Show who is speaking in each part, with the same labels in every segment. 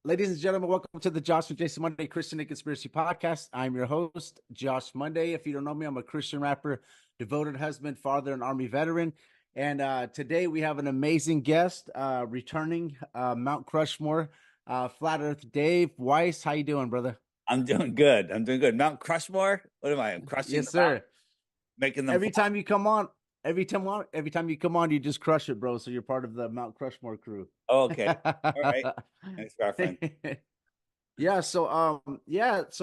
Speaker 1: Ladies and gentlemen, welcome to the Josh and Jason Monday Christian and Conspiracy Podcast. I'm your host, Josh Monday. If you don't know me, I'm a Christian rapper, devoted husband, father, and Army veteran. And today we have an amazing guest, returning Mount Crushmore, Flat Earth Dave Weiss. How you doing, brother?
Speaker 2: I'm doing good. I'm doing good. Mount Crushmore. What am I? I'm crushing
Speaker 1: Yes,
Speaker 2: the mountain,
Speaker 1: sir.
Speaker 2: making them
Speaker 1: Every
Speaker 2: fall.
Speaker 1: time you come on, every time you come on, you just crush it, bro. So you're part of the Mount Crushmore crew.
Speaker 2: Oh, okay. All right. Nice reference.
Speaker 1: So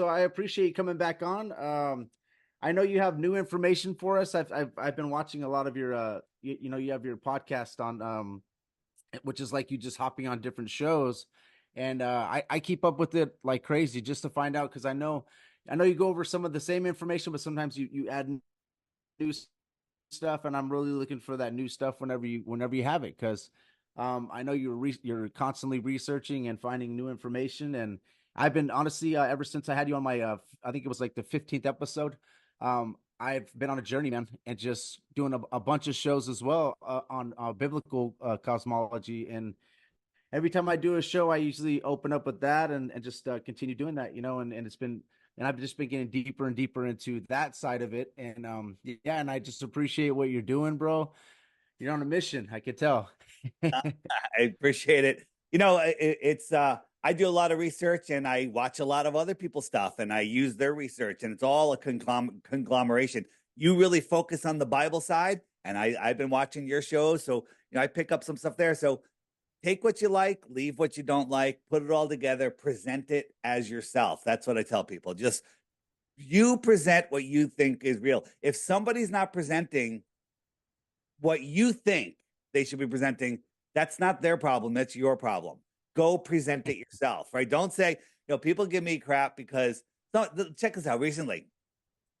Speaker 1: I appreciate you coming back on. I know you have new information for us. I've been watching a lot of your you have your podcast on which is like you just hopping on different shows, and I keep up with it like crazy just to find out, because I know you go over some of the same information, but sometimes you add new stuff, and I'm really looking for that new stuff whenever you have it, because I know you're constantly researching and finding new information. And I've been honestly, ever since I had you on my I think it was like the 15th episode. I've been on a journey, man, and just doing a bunch of shows as well on biblical cosmology. And every time I do a show, I usually open up with that and just continue doing that, and I've just been getting deeper and deeper into that side of it. And yeah, and I just appreciate what you're doing, bro. You're on a mission, I could tell.
Speaker 2: I appreciate it. It's I do a lot of research and I watch a lot of other people's stuff and I use their research and it's all a conglomeration. You really focus on the Bible side, and I've been watching your shows, so I pick up some stuff there. So take what you like, leave what you don't like, put it all together, present it as yourself. That's what I tell people. Just you present what you think is real. If somebody's not presenting what you think they should be presenting, that's not their problem. That's your problem. Go present it yourself, right? Don't say, people give me crap because, no, check this out. Recently,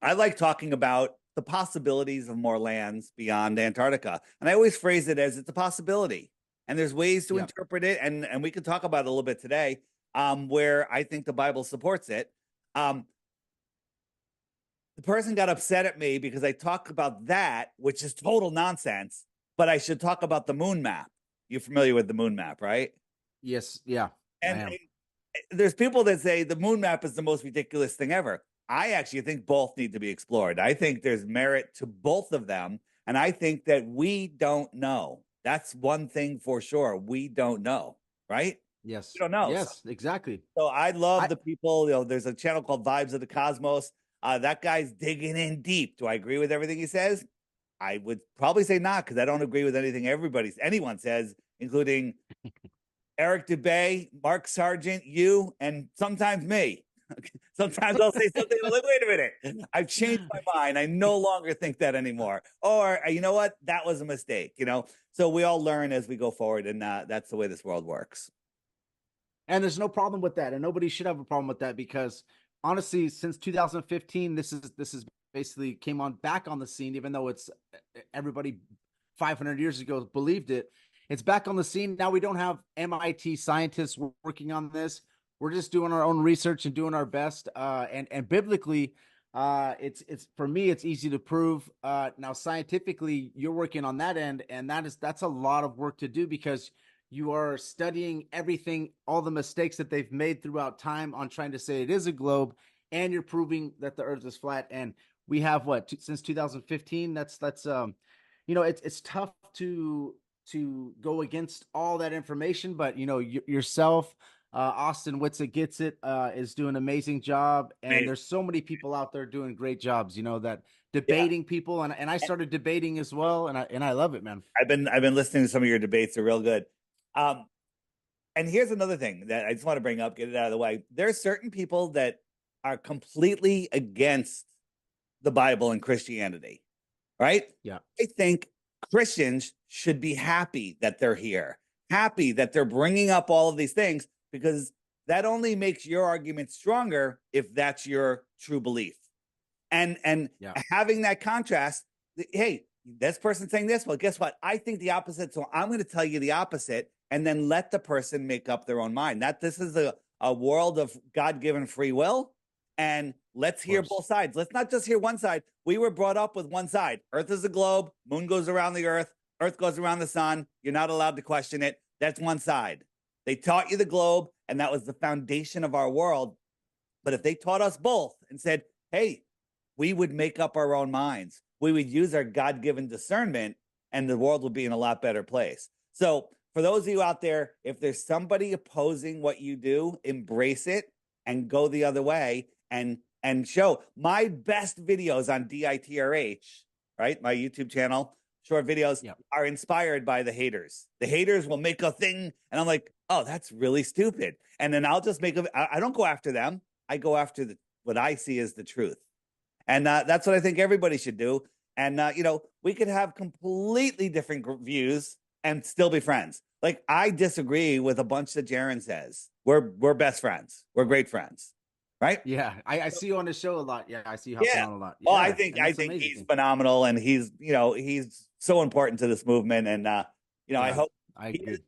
Speaker 2: I like talking about the possibilities of more lands beyond Antarctica. And I always phrase it as it's a possibility. And there's ways to interpret it. And we can talk about it a little bit today, where I think the Bible supports it. The person got upset at me because I talk about that, which is total nonsense, but I should talk about the moon map. You're familiar with the moon map, right?
Speaker 1: Yes, yeah, I
Speaker 2: And
Speaker 1: am.
Speaker 2: there's people that say the moon map is the most ridiculous thing ever. I actually think both need to be explored. I think there's merit to both of them. And I think that we don't know. That's one thing for sure. We don't know, right?
Speaker 1: Yes,
Speaker 2: We don't know.
Speaker 1: yes, exactly.
Speaker 2: So I love
Speaker 1: I
Speaker 2: the people. There's a channel called Vibes of the Cosmos. That guy's digging in deep. Do I agree with everything he says? I would probably say not, because I don't agree with anything anyone says, including Eric DeBay, Mark Sargent, you, and sometimes me. Sometimes I'll say something like, wait a minute, I've changed my mind. I no longer think that anymore. Or, you know what? That was a mistake, So we all learn as we go forward, and that's the way this world works.
Speaker 1: And there's no problem with that, and nobody should have a problem with that, because honestly, since 2015, this is basically came on back on the scene, even though it's everybody 500 years ago believed it. It's back on the scene now. We don't have MIT scientists working on this. We're just doing our own research and doing our best. And biblically, it's for me, it's easy to prove. Now scientifically, you're working on that end, and that's a lot of work to do, because you are studying everything, all the mistakes that they've made throughout time on trying to say it is a globe, and you're proving that the Earth is flat. And we have since 2015. It's tough to go against all that information, but yourself, Austin Whitsitt gets it, is doing an amazing job, and there's so many people out there doing great jobs. That debating people, and I started debating as well, and I love it, man.
Speaker 2: I've been listening to some of your debates; they're real good. And here's another thing that I just want to bring up, get it out of the way. There are certain people that are completely against the Bible and Christianity, right?
Speaker 1: Yeah.
Speaker 2: I think Christians should be happy that they're here, happy that they're bringing up all of these things, because that only makes your argument stronger if that's your true belief. And having that contrast, hey, this person's saying this, well, guess what? I think the opposite, so I'm going to tell you the opposite, and then let the person make up their own mind. This is a world of God-given free will, and let's hear both sides. Let's not just hear one side. We were brought up with one side. Earth is a globe. Moon goes around the earth. Earth goes around the sun. You're not allowed to question it. That's one side. They taught you the globe, and that was the foundation of our world. But if they taught us both and said, hey, we would make up our own minds, we would use our God-given discernment, and the world would be in a lot better place. So for those of you out there, if there's somebody opposing what you do, embrace it and go the other way, and show. My best videos on DITRH, right? My YouTube channel, short videos, are inspired by the haters. The haters will make a thing, and I'm like, oh, that's really stupid. And then I'll just make I don't go after them. I go after what I see as the truth. And that's what I think everybody should do. And, we could have completely different views and still be friends. Like, I disagree with a bunch that Jaron says. We're best friends. We're great friends. Right?
Speaker 1: Yeah. I see you on the show a lot. Yeah. I see you hopping on a lot.
Speaker 2: Well,
Speaker 1: Yeah,
Speaker 2: I think he's phenomenal, and he's so important to this movement. And, I hope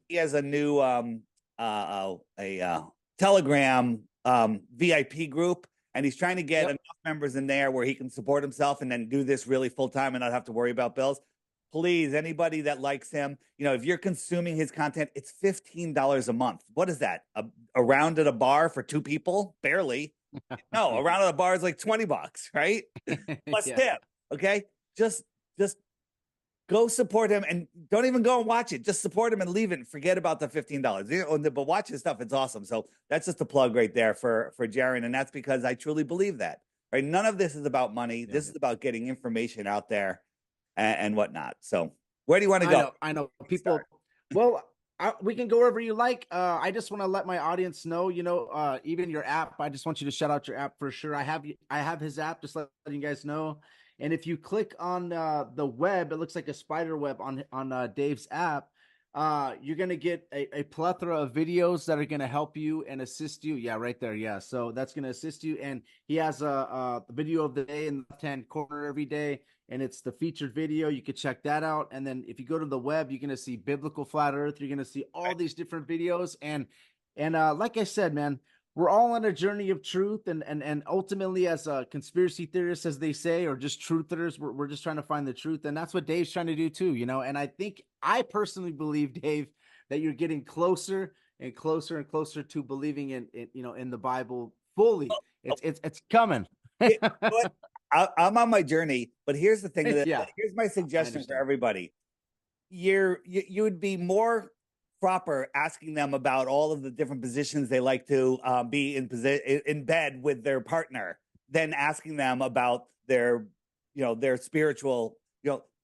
Speaker 2: he has a new Telegram VIP group, and he's trying to get enough members in there where he can support himself and then do this really full time and not have to worry about bills. Please, anybody that likes him, if you're consuming his content, it's $15 a month. What is that? A round at a bar for two people? Barely. No, a round at a bar is like $20, right? Plus tip. Okay. Just go support him, and don't even go and watch it. Just support him and leave it and forget about the $15. But watch his stuff. It's awesome. So that's just a plug right there for Jaron. And that's because I truly believe that, right? None of this is about money. This is about getting information out there and whatnot. So where do you want to go?
Speaker 1: I know people. Well, we can go wherever you like. I just want to let my audience know, even your app. I just want you to shout out your app for sure. I have his app, just letting you guys know. And if you click on the web, it looks like a spider web on Dave's app. You're going to get a plethora of videos that are going to help you and assist you. Yeah, right there. Yeah. So that's going to assist you. And he has a video of the day in the left-hand corner every day, and it's the featured video. You could check that out. And then if you go to the web, you're going to see Biblical Flat Earth. You're going to see all these different videos. And like I said, man, we're all on a journey of truth, and ultimately, as conspiracy theorists, as they say, or just truthers, we're just trying to find the truth, and that's what Dave's trying to do too, And I personally believe, Dave, that you're getting closer and closer and closer to believing in the Bible fully. It's coming.
Speaker 2: I'm on my journey, but here's the thing. Here's my suggestion for everybody. You would be more proper asking them about all of the different positions they like to be in bed with their partner than asking them about their spiritual,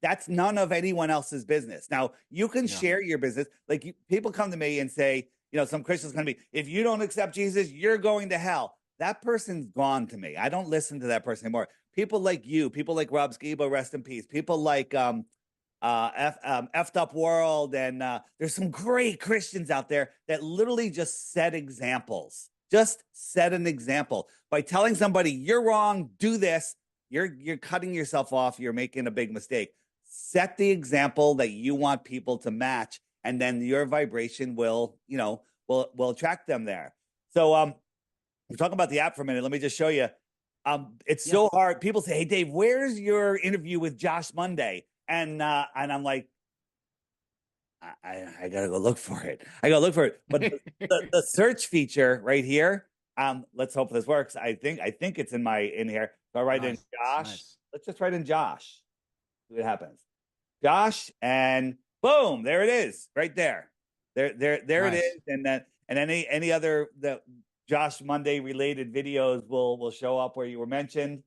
Speaker 2: that's none of anyone else's business. Now, you can share your business. Like, people come to me and say, some Christians come to me, if you don't accept Jesus, you're going to hell. That person's gone to me. I don't listen to that person anymore. People like you, people like Rob Skibo, rest in peace. People like Effed Up World, and there's some great Christians out there that literally just set examples. Just set an example by telling somebody, you're wrong, do this. You're cutting yourself off. You're making a big mistake. Set the example that you want people to match, and then your vibration will attract them there. So we're talking about the app for a minute. Let me just show you. It's so hard. People say, hey, Dave, where's your interview with Josh Monday? And I'm like, I gotta go look for it. But the search feature right here. Let's hope this works. I think it's in here. So I write in Josh. Nice. Let's just write in Josh. See what happens. Josh, and boom, there it is, right there. There nice. It is. And any other Josh Monday related videos will show up where you were mentioned,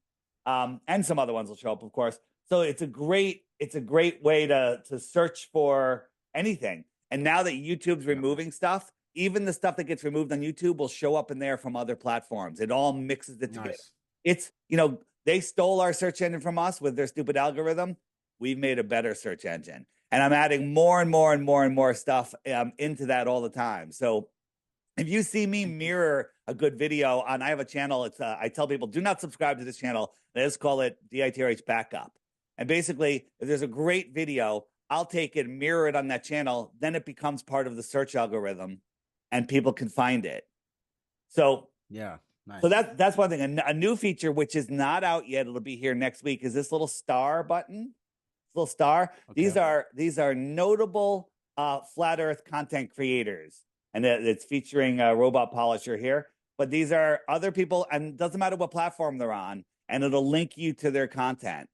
Speaker 2: and some other ones will show up, of course. So it's a great way to search for anything. And now that YouTube's removing stuff, even the stuff that gets removed on YouTube will show up in there from other platforms. It all mixes it together. It's, they stole our search engine from us with their stupid algorithm. We've made a better search engine. And I'm adding more and more and more and more stuff into that all the time. So if you see me mirror a good video I have a channel, it's I tell people, do not subscribe to this channel. I just call it DITRH Backup. And basically, if there's a great video, I'll take it, mirror it on that channel. Then it becomes part of the search algorithm, and people can find it. So
Speaker 1: yeah, nice.
Speaker 2: So that's one thing. A new feature, which is not out yet, it'll be here next week, is this little star button. Little star. Okay. These are notable flat Earth content creators, and it's featuring a robot polisher here. But these are other people, and it doesn't matter what platform they're on, and it'll link you to their content.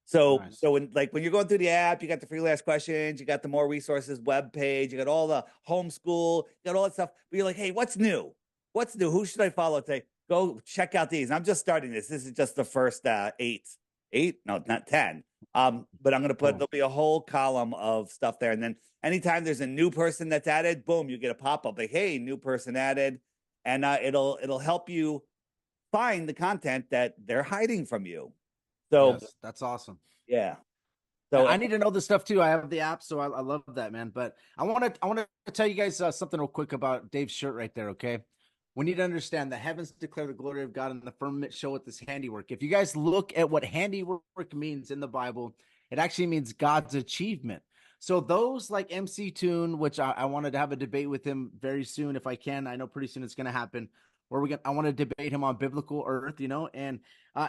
Speaker 2: So,
Speaker 1: Nice.
Speaker 2: so when you're going through the app, you got the free last questions, you got the more resources web page, you got all the homeschool, you got all that stuff. But you're like, hey, what's new? What's new? Who should I follow today? Go check out these. I'm just starting this. This is just the first eight, no, not 10. But I'm gonna put, there'll be a whole column of stuff there, and then anytime there's a new person that's added, boom, you get a pop up like, hey, new person added, and it'll help you find the content that they're hiding from you. So
Speaker 1: Yes, that's awesome.
Speaker 2: yeah.
Speaker 1: Yeah,
Speaker 2: So
Speaker 1: I need to know this stuff too. I have the app, so I love that, man. But I want to tell you guys something real quick about Dave's shirt right there. Okay, we need to understand the heavens declare the glory of God, and the firmament showeth His handiwork. If you guys look at what handiwork means in the Bible, it actually means God's achievement. So those like MC Tune, which I wanted to have a debate with him very soon if I can. I know pretty soon it's going to happen. Where I want to debate him on biblical earth, and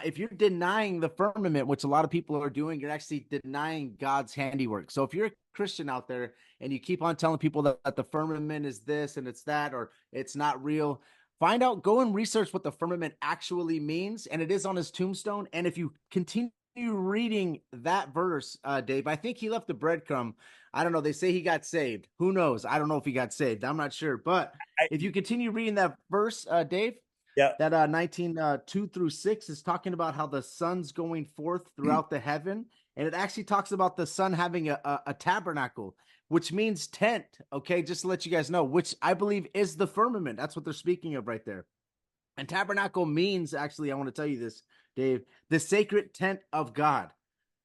Speaker 1: if you're denying the firmament, which a lot of people are doing, you're actually denying God's handiwork. So if you're a Christian out there and you keep on telling people that the firmament is this and it's that, or it's not real, find out, go and research what the firmament actually means. And it is on his tombstone. And if you continue reading that verse, Dave, I think he left the breadcrumb. I don't know. They say he got saved. Who knows? I don't know if he got saved. I'm not sure. But if you continue reading that verse, Dave,
Speaker 2: yeah,
Speaker 1: that 19 2 through 6 is talking about how the sun's going forth throughout the heaven, and it actually talks about the sun having a tabernacle, which means tent. Okay, just to let you guys know, which I believe is the firmament. That's what they're speaking of right there. And tabernacle means, actually, I want to tell you this, Dave, the sacred tent of God.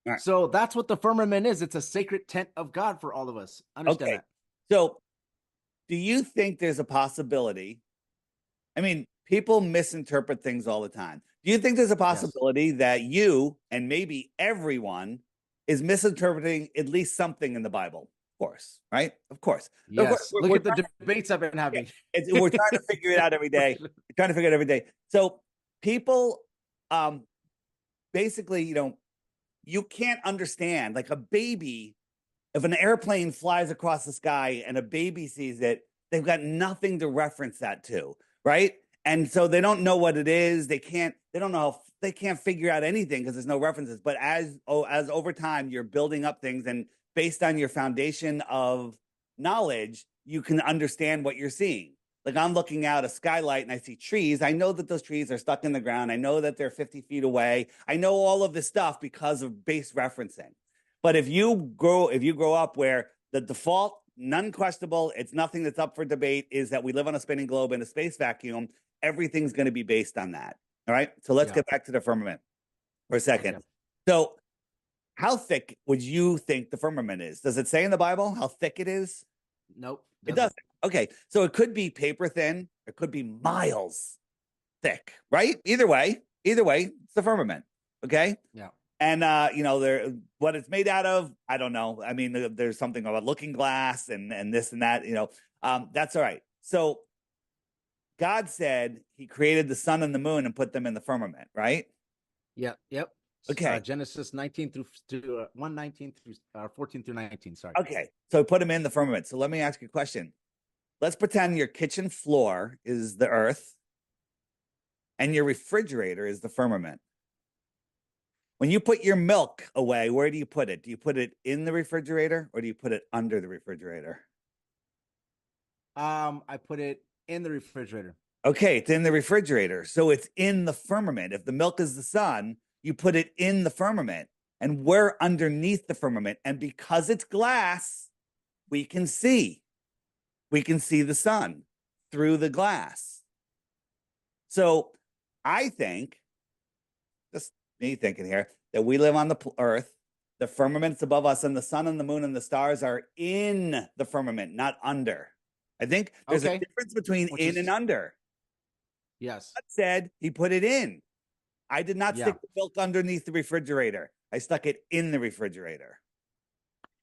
Speaker 2: all right.
Speaker 1: So that's what the firmament is. It's a sacred tent of God for all of us. Understand
Speaker 2: Okay.
Speaker 1: that?
Speaker 2: So do you think there's a possibility? I mean, people misinterpret things all the time. Do you think there's a
Speaker 1: Yes.
Speaker 2: possibility that you and maybe everyone is misinterpreting at least something in the Bible? Of course, right? Of course. Of course,
Speaker 1: Yes. Look at the debates I've been having.
Speaker 2: we're trying to figure it out every day. We're trying to figure it out every day. So people, basically, you can't understand like a baby. If an airplane flies across the sky and a baby sees it, they've got nothing to reference that to, right? And so they don't know what it is. They don't know, they can't figure out anything because there's no references. But as over time you're building up things, and based on your foundation of knowledge, you can understand what you're seeing. Like I'm looking out a skylight and I see trees. I know that those trees are stuck in the ground. I know that they're 50 feet away. I know all of this stuff because of base referencing. But if you grow up where the default, non-questionable, it's nothing that's up for debate, is that we live on a spinning globe in a space vacuum, everything's going to be based on that. All right. So let's get back to the firmament for a second.
Speaker 1: Okay.
Speaker 2: So how thick would you think the firmament is? Does it say in the Bible how thick it is?
Speaker 1: Nope.
Speaker 2: It doesn't. Okay. So it could be paper thin. It could be miles thick, right? Either way, it's the firmament. Okay.
Speaker 1: Yeah.
Speaker 2: And there, what it's made out of, I don't know. I mean, there's something about looking glass and this and that. That's all right. So God said He created the sun and the moon and put them in the firmament, right?
Speaker 1: Yep. Yep.
Speaker 2: Okay.
Speaker 1: Genesis 19 through 119 through 14 through 19. Sorry.
Speaker 2: Okay. So put them in the firmament. So let me ask you a question. Let's pretend your kitchen floor is the earth and your refrigerator is the firmament. When you put your milk away, where do you put it? Do you put it in the refrigerator or do you put it under the refrigerator?
Speaker 1: I put it in the refrigerator.
Speaker 2: Okay, it's in the refrigerator. So it's in the firmament. If the milk is the sun, you put it in the firmament. And we're underneath the firmament. And because it's glass, we can see. We can see the sun through the glass. So I think, just me thinking here, that we live on the earth, the firmament's above us, and the sun and the moon and the stars are in the firmament, not under. I think there's a difference between and under.
Speaker 1: Yes.
Speaker 2: God said He put it in. I did not stick the milk underneath the refrigerator. I stuck it in the refrigerator.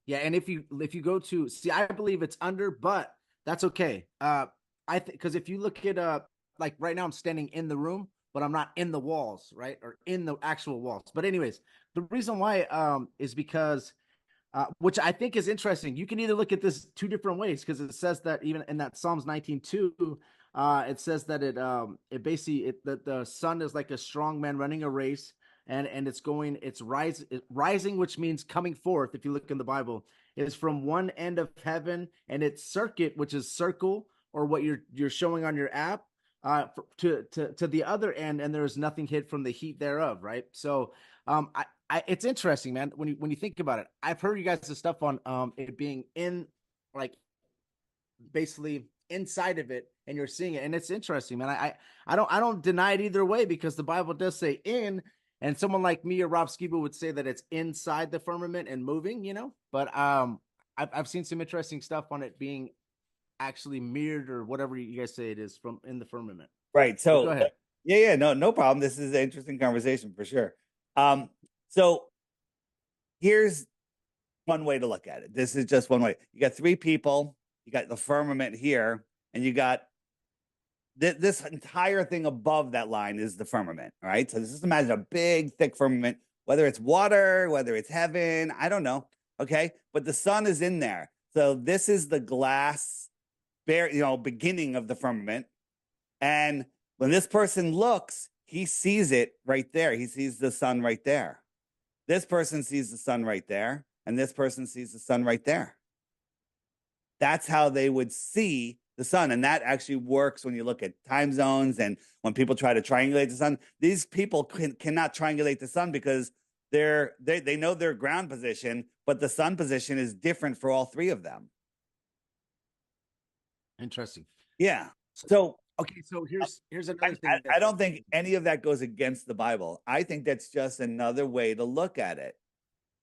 Speaker 1: Yeah, and if you go to see, I believe it's under, but that's okay. I think because if you look at like right now, I'm standing in the room, but I'm not in the walls, right, or in the actual walls. But anyways, the reason why is because which I think is interesting. You can either look at this two different ways because it says that even in that Psalms 19:2, it says that it basically that the sun is like a strong man running a race, and it's rising, which means coming forth. If you look in the Bible, is from one end of heaven, and its circuit, which is circle, or what you're showing on your app, to the other end, and there is nothing hid from the heat thereof. Right. So it's interesting, man. When you think about it, I've heard you guys' stuff on it being in, like, basically inside of it, and you're seeing it, and it's interesting, man. I don't deny it either way, because the Bible does say in, and someone like me or Rob Skiba would say that it's inside the firmament and moving, But I've seen some interesting stuff on it being actually mirrored, or whatever you guys say it is, from in the firmament.
Speaker 2: Right.
Speaker 1: But go
Speaker 2: So
Speaker 1: ahead.
Speaker 2: yeah, no problem. This is an interesting conversation for sure. So here's one way to look at it. This is just one way. You got three people, you got the firmament here, and you got this entire thing above that line is the firmament. All right. So just imagine a big, thick firmament, whether it's water, whether it's heaven, I don't know. Okay. But the sun is in there. So this is the glass beginning of the firmament. And when this person looks, he sees it right there. He sees the sun right there. This person sees the sun right there, and this person sees the sun right there. That's how they would see the sun. And that actually works when you look at time zones, and when people try to triangulate the sun. These people cannot triangulate the sun because they know their ground position, but the sun position is different for all three of them.
Speaker 1: Interesting.
Speaker 2: Yeah. So
Speaker 1: okay, so here's another thing.
Speaker 2: I don't think any of that goes against the Bible. I think that's just another way to look at it.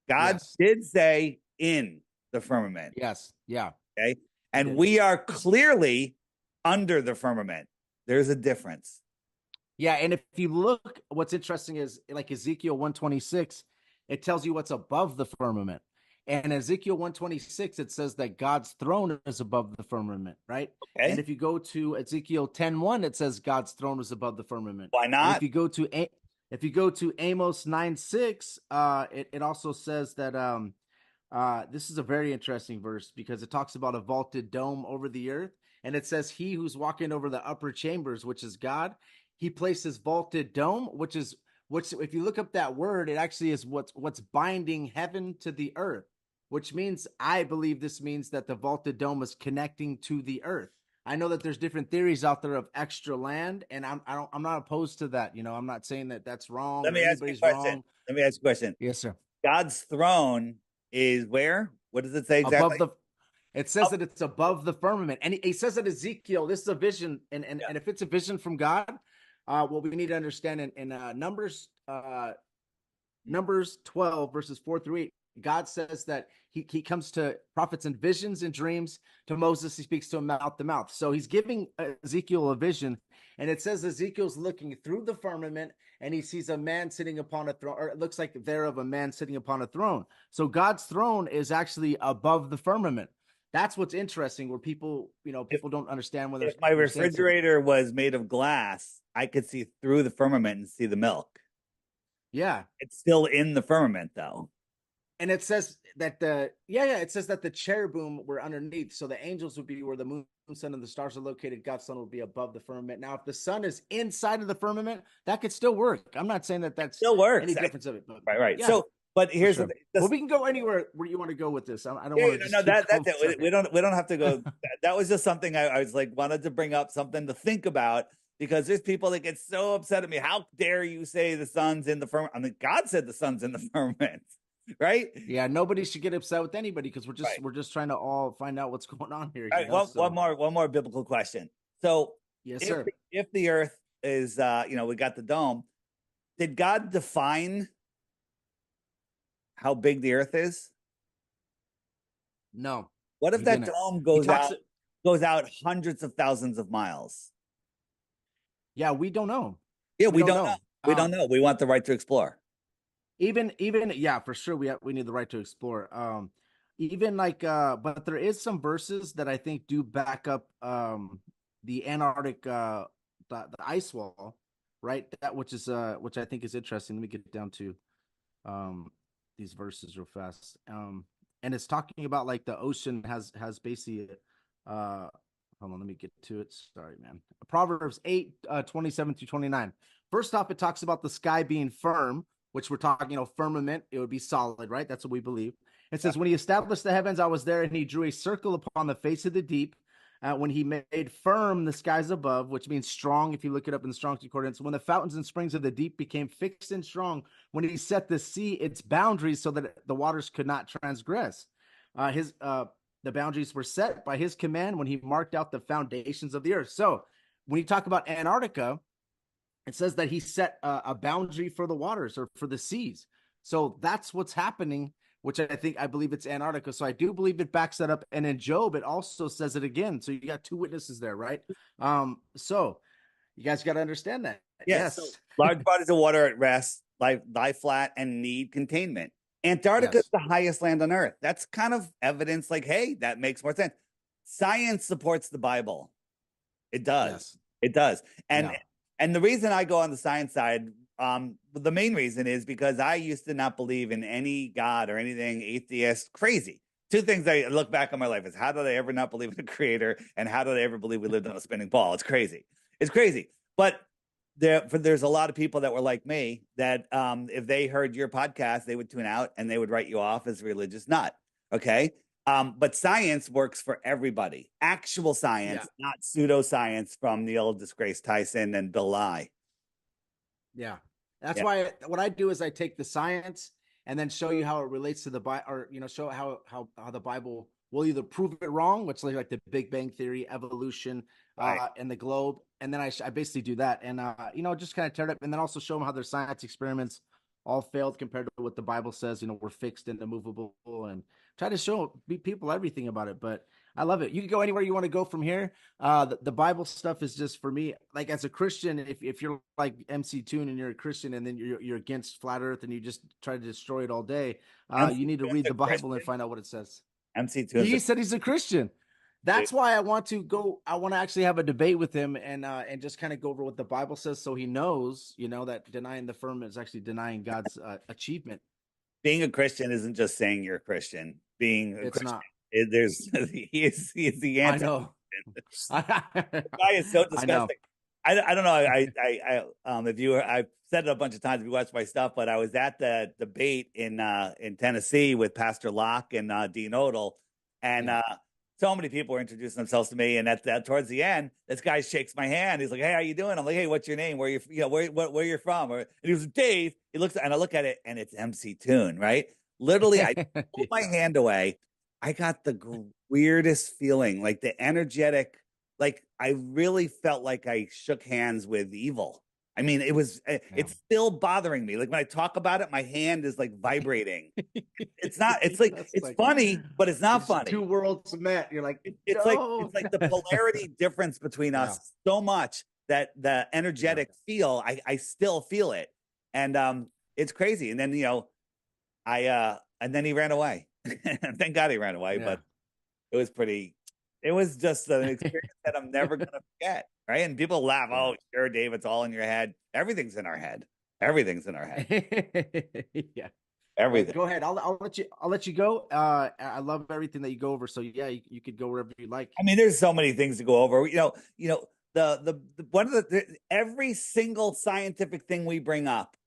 Speaker 2: God did say in the firmament.
Speaker 1: Yes. Yeah.
Speaker 2: Okay. And we are clearly under the firmament. There's a difference.
Speaker 1: Yeah. And if you look, what's interesting is, like, Ezekiel 126, it tells you what's above the firmament. And Ezekiel 126, it says that God's throne is above the firmament, right?
Speaker 2: Okay.
Speaker 1: And if you go to Ezekiel 10:1, it says God's throne is above the firmament.
Speaker 2: Why not?
Speaker 1: And if you go to Amos 9:6, it also says that this is a very interesting verse, because it talks about a vaulted dome over the earth, and it says, "He who's walking over the upper chambers, which is God, he places vaulted dome," which if you look up that word, it actually is what's binding heaven to the earth. Which means, I believe this means that the vaulted dome is connecting to the earth. I know that there's different theories out there of extra land, and I'm not opposed to that. I'm not saying that that's wrong.
Speaker 2: Let me ask you a question. Let me ask you a question.
Speaker 1: Yes, sir.
Speaker 2: God's throne is where? What does it say exactly?
Speaker 1: It says that it's above the firmament, and he says that Ezekiel, this is a vision, and if it's a vision from God, what we need to understand in Numbers 12 verses 4-8. God says that he comes to prophets in visions and dreams. To Moses, he speaks to him mouth to mouth. So he's giving Ezekiel a vision, and it says Ezekiel's looking through the firmament, and he sees a man sitting upon a throne, or it looks like thereof a man sitting upon a throne. So God's throne is actually above the firmament. That's what's interesting, where people don't understand whether.
Speaker 2: If my refrigerator was made of glass, I could see through the firmament and see the milk.
Speaker 1: Yeah,
Speaker 2: it's still in the firmament, though.
Speaker 1: And it says that it says that the cherubim were underneath. So the angels would be where the moon, sun, and the stars are located. God's sun will be above the firmament. Now, if the sun is inside of the firmament, that could still work. I'm not saying that that's
Speaker 2: still works.
Speaker 1: Any difference of it. But,
Speaker 2: right. Yeah, so, but here's the thing.
Speaker 1: Well, we can go anywhere where you want to go with this. I don't want to.
Speaker 2: No, that's it. We don't have to go. That was just something I was like wanted to bring up, something to think about, because there's people that get so upset at me. How dare you say the sun's in the firmament? I mean, God said the sun's in the firmament. Right?
Speaker 1: Yeah, nobody should get upset with anybody, because we're just trying to all find out what's going on here.
Speaker 2: Right. One more biblical question. So,
Speaker 1: yes, sir.
Speaker 2: If the earth is, we got the dome, did God define how big the earth is?
Speaker 1: No.
Speaker 2: What if that dome goes out hundreds of thousands of miles?
Speaker 1: Yeah, we don't know.
Speaker 2: Yeah, we don't know. We don't know. We want the right to explore.
Speaker 1: Even yeah, for sure, we need the right to explore. But there is some verses that I think do back up the Antarctic the ice wall, right? That which I think is interesting. Let me get down to these verses real fast. And and it's talking about like the ocean has basically hold on, let me get to it. Sorry, man. Proverbs 8, 27 to 29. First off, it talks about the sky being firm, which we're talking, firmament. It would be solid, right? That's what we believe. It says, when he established the heavens, I was there, and he drew a circle upon the face of the deep. When he made firm the skies above, which means strong, if you look it up in the Strong's Concordance, when the fountains and springs of the deep became fixed and strong, when he set the sea its boundaries so that the waters could not transgress. The boundaries were set by his command when he marked out the foundations of the earth. So when you talk about Antarctica, it says that he set a boundary for the waters or for the seas. So that's what's happening, which I believe it's Antarctica. So I do believe it backs that up. And in Job, it also says it again. So you got two witnesses there, right? So you guys got to understand that.
Speaker 2: Yes.
Speaker 1: Yes.
Speaker 2: So large bodies of water at rest, lie flat, and need containment. Antarctica is the highest land on Earth. That's kind of evidence like, hey, that makes more sense. Science supports the Bible. It does.
Speaker 1: Yes.
Speaker 2: It does. And the reason I go on the science side, the main reason is because I used to not believe in any God or anything, atheist, crazy. Two things I look back on my life is how did I ever not believe in a creator, and how did I ever believe we lived on a spinning ball? It's crazy. It's crazy. But there's a lot of people that were like me that if they heard your podcast, they would tune out and they would write you off as a religious nut. Okay. But science works for everybody. Actual science, not pseudoscience from Neil deGrasse Tyson and Bill Nye.
Speaker 1: Yeah. That's why what I do is I take the science and then show you how it relates to the Bible, or show how the Bible will either prove it wrong, which like the Big Bang Theory, evolution, and the globe, and then I basically do that, and just kind of tear it up, and then also show them how their science experiments all failed compared to what the Bible says. We're fixed and immovable, and try to show people everything about it. But I love it. You can go anywhere you want to go from here. The Bible stuff is just for me, like as a Christian, if you're like MC Toon and you're a Christian and then you're against flat earth and you just try to destroy it all day, you need to read the Bible and find out what it says.
Speaker 2: MC Toon.
Speaker 1: He said he's a Christian. That's why I want to actually have a debate with him and just kind of go over what the Bible says, so he knows, that denying the firmament is actually denying God's achievement. Being
Speaker 2: a Christian isn't just saying you're a Christian. Being a Christian, he is the answer.
Speaker 1: I know.
Speaker 2: The guy is so disgusting. I don't know. I've said it a bunch of times if you watch my stuff, but I was at the debate in Tennessee with Pastor Locke and Dean Odell, and so many people were introducing themselves to me, and towards the end, this guy shakes my hand. He's like, "Hey, how you doing?" I'm like, "Hey, what's your name? Where where you're from?" And he was Dave. He looks, and I look at it, and it's MC Toon, right? Literally, I pulled my hand away. I got the weirdest feeling, like the energetic, like I really felt like I shook hands with evil. I mean, it's still bothering me. Like when I talk about it, my hand is like vibrating. It's not, it's like, it's funny, but it's not funny.
Speaker 1: Two worlds met. You're like,
Speaker 2: it's like the polarity difference between us so much that the energetic feel, I still feel it. And it's crazy. And then, and then he ran away. Thank God he ran away, but it was just an experience that I'm never going to forget. Right. And people laugh. Oh, sure, Dave, it's all in your head. Everything's in our head. Everything's in our head. Everything.
Speaker 1: Go ahead. I'll let you go. I love everything that you go over. So you could go wherever you like.
Speaker 2: I mean, there's so many things to go over. The one of every single scientific thing we bring up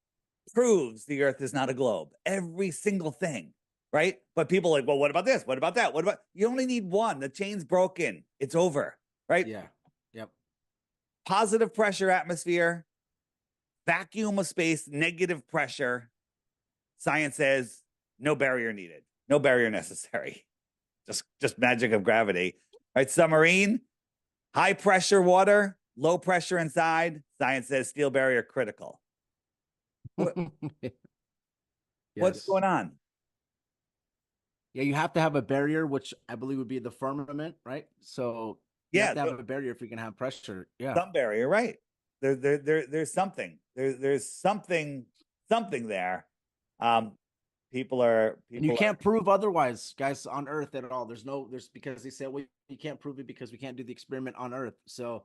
Speaker 2: proves the Earth is not a globe. Every single thing. Right. But people are like, well, what about this? What about that? What about, you only need one. The chain's broken. It's over. Right.
Speaker 1: Yeah. Yep.
Speaker 2: Positive pressure atmosphere, vacuum of space, negative pressure. Science says no barrier needed, no barrier necessary. Just magic of gravity. Right. Submarine, high pressure water, low pressure inside. Science says steel barrier critical. What's going on?
Speaker 1: Yeah, you have to have a barrier, which I believe would be the firmament, right? So you have to have a barrier if you can have pressure. Yeah,
Speaker 2: some barrier, right? There's something. There's something there. People and
Speaker 1: you can't prove otherwise, guys, on Earth at all. There's because they say, well, you can't prove it because we can't do the experiment on Earth. So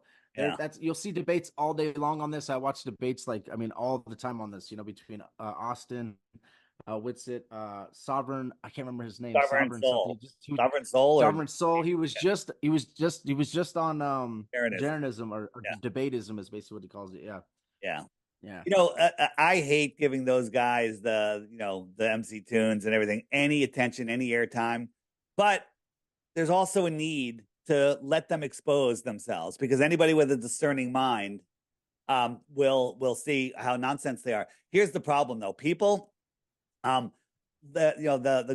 Speaker 1: you'll see debates all day long on this. I watch debates all the time on this. Between Austin, what's it? Sovereign. I can't remember his name.
Speaker 2: Sovereign
Speaker 1: Sovereign something.
Speaker 2: Soul, Sovereign Soul, or
Speaker 1: Sovereign Soul. He was just on
Speaker 2: Aaronism.
Speaker 1: Jeranism or
Speaker 2: Yeah,
Speaker 1: debatism is basically what he calls it. Yeah.
Speaker 2: yeah.
Speaker 1: Yeah.
Speaker 2: I hate giving those guys the MC tunes and everything any attention, any airtime, but there's also a need to let them expose themselves because anybody with a discerning mind will see how nonsense they are. Here's the problem, though. People, the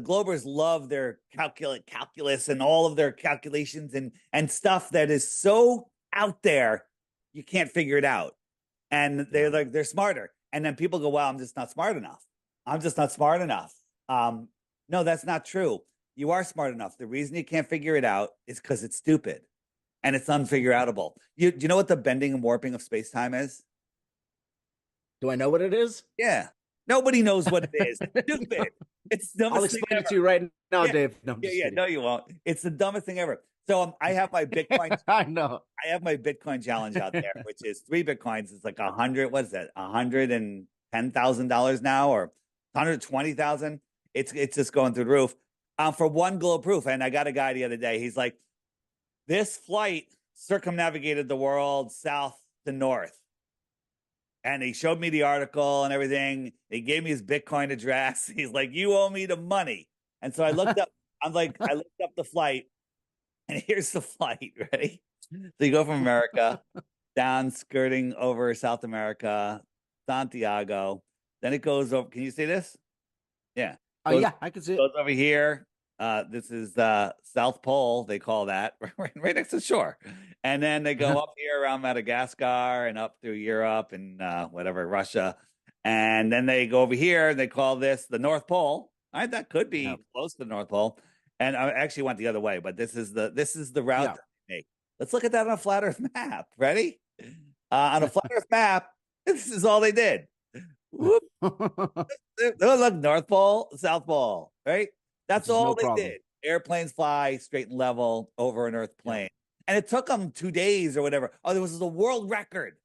Speaker 2: Globers love their calculus and all of their calculations and stuff that is so out there you can't figure it out. And they're smarter. And then people go, "Wow, I'm just not smart enough. I'm just not smart enough." No, that's not true. You are smart enough. The reason you can't figure it out is because it's stupid and it's unfigureoutable. Do you know what the bending and warping of space time is?
Speaker 1: Do I know what it is?
Speaker 2: Yeah. Nobody knows what it is. It's stupid. It's the
Speaker 1: I'll
Speaker 2: dumbest thing
Speaker 1: explain it
Speaker 2: ever.
Speaker 1: to you right now,
Speaker 2: Yeah.
Speaker 1: Dave. No, I'm
Speaker 2: Yeah,
Speaker 1: just
Speaker 2: yeah.
Speaker 1: kidding.
Speaker 2: No, you won't. It's the dumbest thing ever. So I have my Bitcoin.
Speaker 1: I know.
Speaker 2: I have my Bitcoin challenge out there, which is 3 Bitcoins. It's like 100. What is that? $110,000 now, or 120,000. It's just going through the roof. For one globe proof. And I got a guy the other day. He's like, this flight circumnavigated the world south to north. And he showed me the article and everything. He gave me his Bitcoin address. He's like, you owe me the money. And so I looked up, I looked up the flight, and here's the flight. Ready? So you go from America down, skirting over South America, Santiago. Then it goes over. Can you see this? Yeah.
Speaker 1: Oh,
Speaker 2: Goes,
Speaker 1: yeah, I can see it.
Speaker 2: goes over here. This is South Pole, they call that, right next to the shore. And then they go up here around Madagascar and up through Europe and whatever, Russia. And then they go over here and they call this the North Pole. All right, that could be
Speaker 1: Yep.
Speaker 2: close to the North Pole. And I actually went the other way, but this is the route
Speaker 1: Yeah.
Speaker 2: that they make. Let's look at that on a flat Earth map. Ready? On a flat Earth map, this is all they did. Whoop. Look, North Pole, South Pole, right? That's all
Speaker 1: no
Speaker 2: they
Speaker 1: problem.
Speaker 2: did. Airplanes fly straight and level over an Earth plane.
Speaker 1: Yeah.
Speaker 2: And it took them 2 days or whatever. Oh, there was a world record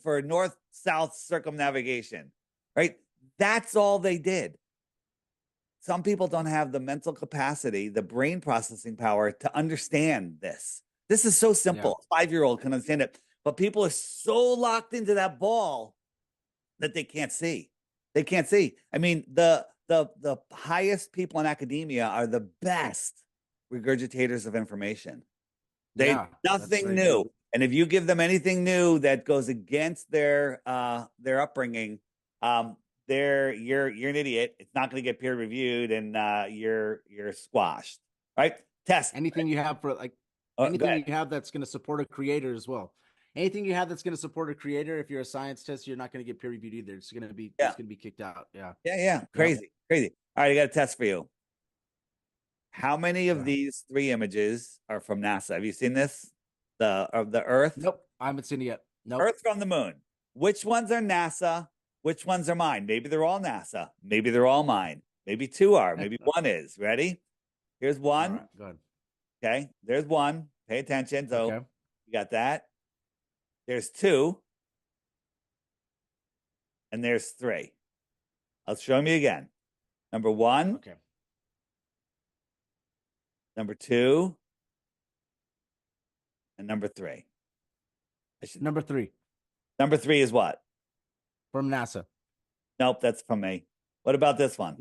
Speaker 2: for north-south circumnavigation, right? That's all they did. Some people don't have the mental capacity, the brain processing power to understand this. This is so simple.
Speaker 1: Yeah.
Speaker 2: A 5-year-old can understand it. But people are so locked into that ball that they can't see. They can't see. I mean, the highest people in academia are the best regurgitators of information. They nothing new. And if you give them anything new that goes against their upbringing, you're an idiot. It's not going to get peer reviewed, and you're squashed. Right? Test
Speaker 1: anything you have for like anything you have that's going to support a creator as well. Anything you have that's going to support a creator, if you're a science test, you're not going to get peer reviewed either. It's going to be kicked out. Yeah.
Speaker 2: Yeah. Crazy. All right, I got a test for you. How many of these 3 images are from NASA? Have you seen this? Of the Earth?
Speaker 1: Nope, I haven't seen it yet. Nope.
Speaker 2: Earth from the moon. Which ones are NASA? Which ones are mine? Maybe they're all NASA. Maybe they're all mine. Maybe 2 are. Maybe 1 is. Ready? Here's 1.
Speaker 1: All right, good.
Speaker 2: Okay, there's 1. Pay attention. So
Speaker 1: you
Speaker 2: got that. There's 2. And there's 3. I'll show me again. Number 1.
Speaker 1: Okay.
Speaker 2: Number 2. And number 3.
Speaker 1: Number 3.
Speaker 2: Number 3 is what?
Speaker 1: From NASA.
Speaker 2: Nope, that's from me. What about this one?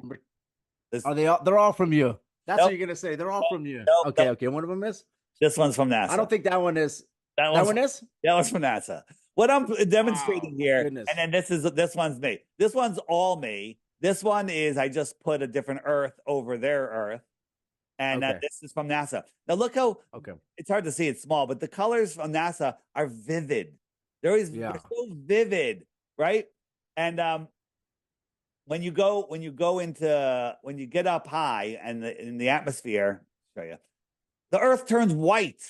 Speaker 1: Are they all? They're all from you. That's what you're gonna say. They're all from you. Okay. One of them is.
Speaker 2: This one's from NASA.
Speaker 1: I don't think that one is. That one is.
Speaker 2: That one's from NASA. What I'm demonstrating here,
Speaker 1: goodness.
Speaker 2: and then this one's me. This one's all me. This one is I just put a different Earth over their Earth, and this is from NASA. Now look how it's hard to see. It's small, but the colors from NASA are vivid. They're so vivid, right? And when you get up high and in the atmosphere, I'll show you, the Earth turns white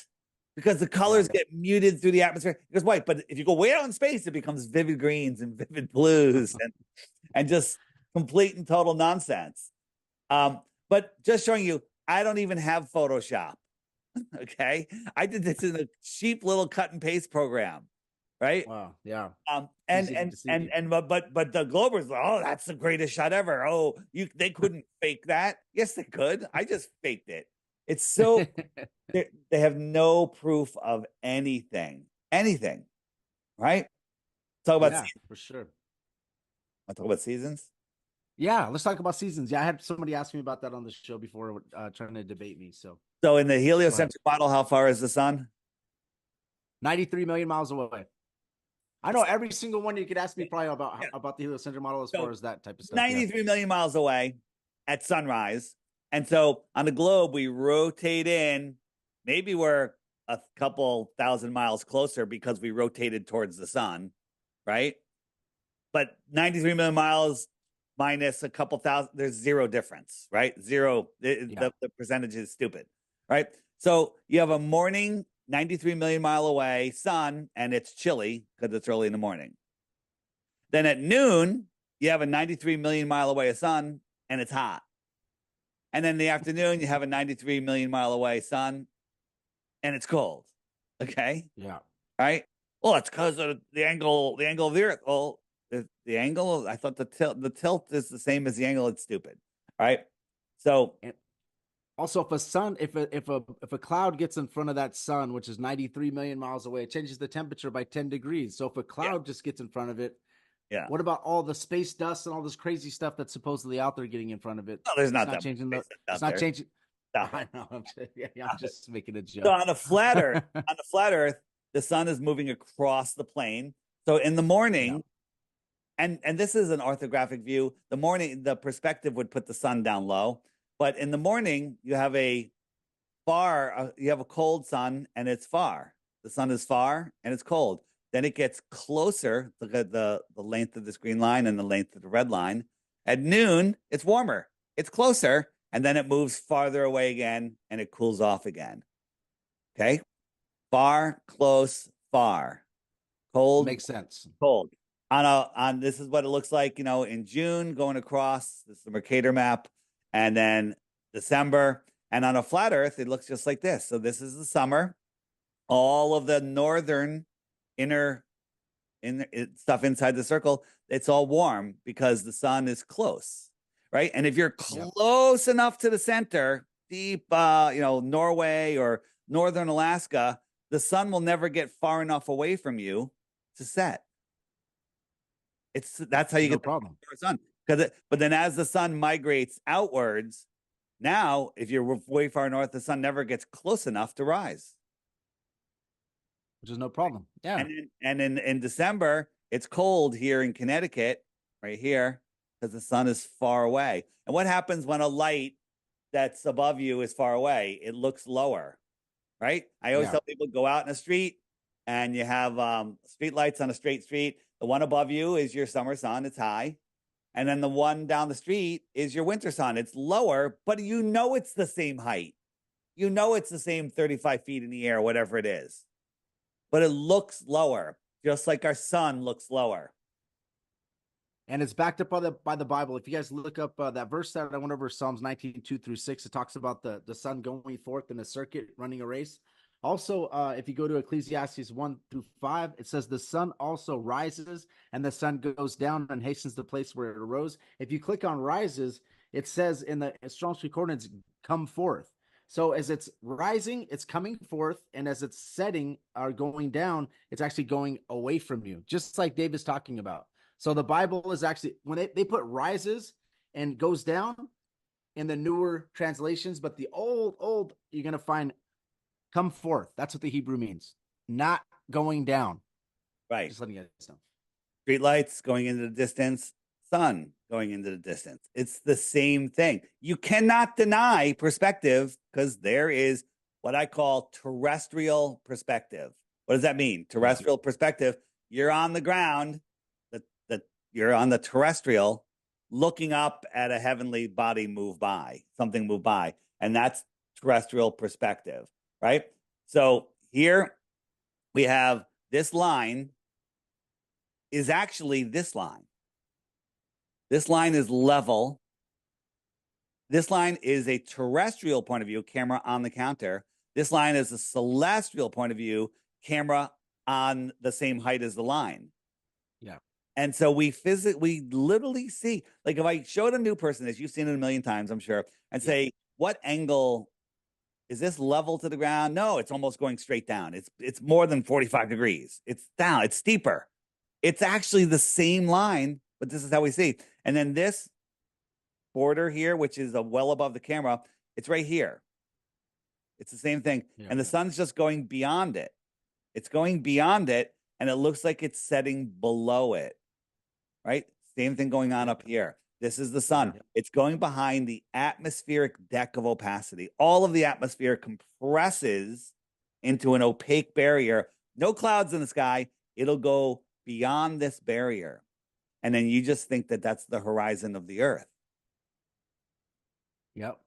Speaker 2: because the colors get muted through the atmosphere. It goes white, but if you go way out in space, it becomes vivid greens and vivid blues and just complete and total nonsense. But just showing you, I don't even have Photoshop. Okay, I did this in a cheap little cut and paste program. right?
Speaker 1: Wow. Yeah.
Speaker 2: And
Speaker 1: Easy to
Speaker 2: and
Speaker 1: deceive.
Speaker 2: but the Globers, oh, that's the greatest shot ever. Oh, they couldn't fake that. Yes, they could. I just faked it. It's so they have no proof of anything, right? Talk about
Speaker 1: Yeah, for sure.
Speaker 2: I talk about seasons.
Speaker 1: Yeah, let's talk about seasons. Yeah, I had somebody ask me about that on the show before, trying to debate me. So
Speaker 2: So in the
Speaker 1: go ahead.
Speaker 2: heliocentric model, how far is the sun?
Speaker 1: 93 million miles away. I know every single one you could ask me probably
Speaker 2: Yeah.
Speaker 1: about the heliocentric model as far
Speaker 2: So
Speaker 1: as that type of stuff. Yeah.
Speaker 2: 93 million miles away at sunrise. And so on the globe, we rotate in. Maybe we're a couple thousand miles closer because we rotated towards the sun, right? But 93 million miles minus a couple thousand, there's zero difference, right? Zero.
Speaker 1: Yeah.
Speaker 2: The percentage is stupid, right? So you have a morning 93 million mile away sun, and it's chilly because it's early in the morning. Then at noon, you have a 93 million mile away sun, and it's hot. And then in the afternoon, you have a 93 million mile away sun, and it's cold. Okay.
Speaker 1: Yeah.
Speaker 2: Right. Well, it's because of the angle of the Earth. Well, the angle, I thought the tilt is the same as the angle. It's stupid. All right. So
Speaker 1: And also, if a cloud gets in front of that sun, which is 93 million miles away, it changes the temperature by 10 degrees. So if a
Speaker 2: yeah,
Speaker 1: cloud just gets in front of it,
Speaker 2: yeah.
Speaker 1: what about all the space dust and all this crazy stuff that's supposedly out there getting in front of it?
Speaker 2: No, there's
Speaker 1: It's
Speaker 2: not
Speaker 1: not
Speaker 2: that much
Speaker 1: changing
Speaker 2: space
Speaker 1: it's
Speaker 2: out
Speaker 1: not
Speaker 2: there.
Speaker 1: changing.
Speaker 2: Stop
Speaker 1: I
Speaker 2: it.
Speaker 1: know. I'm
Speaker 2: Stop it.
Speaker 1: just making a
Speaker 2: So
Speaker 1: joke.
Speaker 2: on a flat Earth, the sun is moving across the plane. So in the
Speaker 1: Yeah.
Speaker 2: morning, and this is an orthographic view. The morning, the perspective would put the sun down low, but in the morning, you have a cold sun, and it's far. The sun is far and it's cold. Then it gets closer. Look at the length of this green line and the length of the red line. At noon, it's warmer. It's closer, and then it moves farther away again, and it cools off again. Okay, far, close, far, cold,
Speaker 1: Makes sense.
Speaker 2: cold. On this is what it looks like, in June going across. This is the Mercator map, and then December. And on a flat Earth, it looks just like this. So this is the summer. All of the northern inner stuff inside the circle, it's all warm because the sun is close, right? And if you're close enough to the center, deep, Norway or northern Alaska, the sun will never get far enough away from you to set. That's how you
Speaker 1: No
Speaker 2: get
Speaker 1: problem.
Speaker 2: the sun. But then as the sun migrates outwards, now if you're way far north, the sun never gets close enough to rise.
Speaker 1: Which is no problem. Yeah.
Speaker 2: And in December, it's cold here in Connecticut, right here, because the sun is far away. And what happens when a light that's above you is far away? It looks lower, right? I always tell people go out in a street and you have street lights on a straight street. The one above you is your summer sun, it's high. And then the one down the street is your winter sun. It's lower, but it's the same height. It's the same 35 feet in the air, whatever it is. But it looks lower, just like our sun looks lower.
Speaker 1: And it's backed up by the Bible. If you guys look up that verse that I went over, Psalms 19:2-6, it talks about the sun going forth in a circuit, running a race. Also, if you go to Ecclesiastes 1-5, it says the sun also rises and the sun goes down and hastens the place where it arose. If you click on rises, it says in the Strong's Concordance, come forth. So as it's rising, it's coming forth, and as it's setting or going down, it's actually going away from you, just like Dave is talking about. So the Bible is actually, when they put rises and goes down in the newer translations, but the old, you're going to find come forth. That's what the Hebrew means, not going down.
Speaker 2: Right.
Speaker 1: Just letting you guys know.
Speaker 2: Street lights going into the distance, sun going into the distance. It's the same thing. You cannot deny perspective because there is what I call terrestrial perspective. What does that mean? Terrestrial perspective. You're on the ground, you're on the terrestrial, looking up at a heavenly body move by, something move by, and that's terrestrial perspective, right? So here we have this line is actually this line. This line is level. This line is a terrestrial point of view, camera on the counter. This line is a celestial point of view, camera on the same height as the line.
Speaker 1: Yeah.
Speaker 2: And so we literally see, like if I showed a new person this, you've seen it a million times, I'm sure, and
Speaker 1: Yeah.
Speaker 2: say, what angle is this level to the ground? No, it's almost going straight down. It's more than 45 degrees. It's down, it's steeper. It's actually the same line, but this is how we see. And then this border here, which is well above the camera, it's right here. It's the same thing.
Speaker 1: Yeah.
Speaker 2: And the sun's just going beyond it. It's going beyond it, and it looks like it's setting below it, right? Same thing going on up here. This is the sun. It's going behind the atmospheric deck of opacity. All of the atmosphere compresses into an opaque barrier. No clouds in the sky. It'll go beyond this barrier. And then you just think that that's the horizon of the Earth.
Speaker 1: Yep.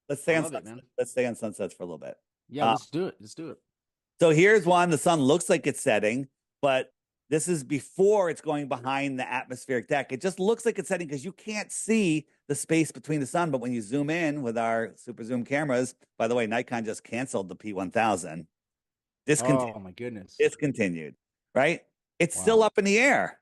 Speaker 2: Let's stay on let's stay on sunsets for a little bit.
Speaker 1: Yeah, let's do it. Let's do it.
Speaker 2: So here's one. The sun looks like it's setting, but this is before it's going behind the atmospheric deck. It just looks like it's setting because you can't see the space between the sun. But when you zoom in with our super zoom cameras, by the way, Nikon just canceled the P1000. Discontinued.
Speaker 1: Oh my goodness.
Speaker 2: Discontinued, right? It's still up in the air,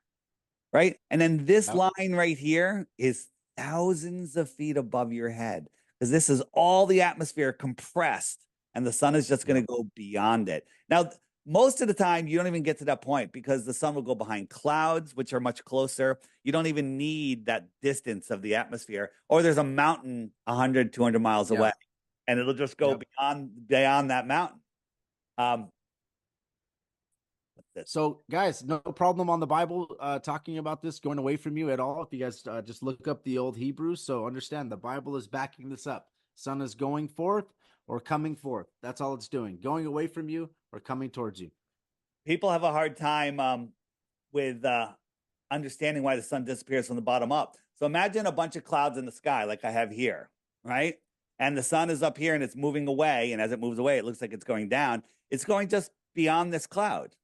Speaker 2: right? And then this line right here is thousands of feet above your head because this is all the atmosphere compressed and the sun is just going to go beyond it. Now, most of the time, you don't even get to that point because the sun will go behind clouds, which are much closer. You don't even need that distance of the atmosphere. Or there's a mountain 100, 200 miles away, and it'll just go beyond that mountain.
Speaker 1: So, guys, no problem on the Bible talking about this going away from you at all. If you guys just look up the old Hebrew, so understand the Bible is backing this up. Sun is going forth or coming forth. That's all it's doing. Going away from you or coming towards you.
Speaker 2: People have a hard time with understanding why the sun disappears from the bottom up. So imagine a bunch of clouds in the sky like I have here, right? And the sun is up here and it's moving away. And as it moves away, it looks like it's going down. It's going just beyond this cloud,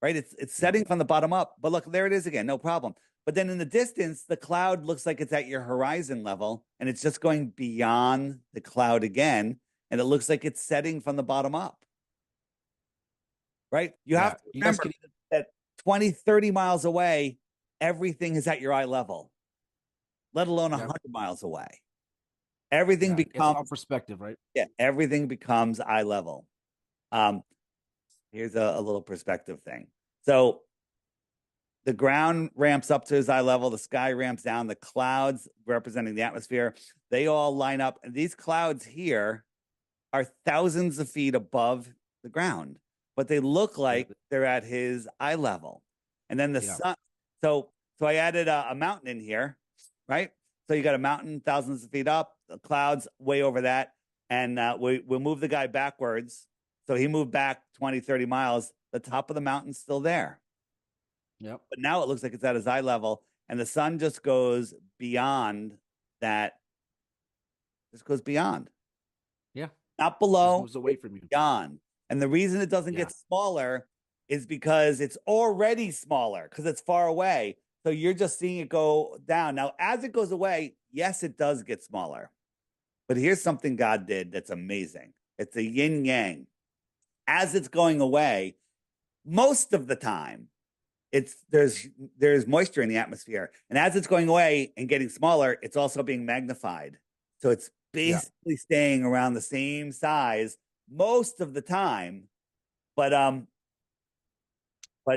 Speaker 2: right? It's setting from the bottom up. But look, there it is again, no problem. But then in the distance, the cloud looks like it's at your horizon level and it's just going beyond the cloud again. And it looks like it's setting from the bottom up. Right? You have to remember that 20, 30 miles away, everything is at your eye level, let alone 100 miles away. Everything becomes
Speaker 1: all perspective, right?
Speaker 2: Yeah, everything becomes eye level. Here's a little perspective thing. So the ground ramps up to his eye level, the sky ramps down, the clouds representing the atmosphere, they all line up. And these clouds here are thousands of feet above the ground, but they look like they're at his eye level. And then the sun. So I added a mountain in here, right? So you got a mountain thousands of feet up, the clouds way over that. And we'll move the guy backwards. So he moved back 20, 30 miles. The top of the mountain's still there.
Speaker 1: Yep.
Speaker 2: But now it looks like it's at his eye level. And the sun just goes beyond that. Just goes beyond.
Speaker 1: Yeah.
Speaker 2: Not below,
Speaker 1: moves away from you.
Speaker 2: Beyond. And the reason it doesn't get smaller is because it's already smaller because it's far away. So you're just seeing it go down. Now, as it goes away, yes, it does get smaller. But here's something God did that's amazing. It's a yin yang. As it's going away, most of the time, there's moisture in the atmosphere. And as it's going away and getting smaller, it's also being magnified. So it's basically staying around the same size most of the time, but and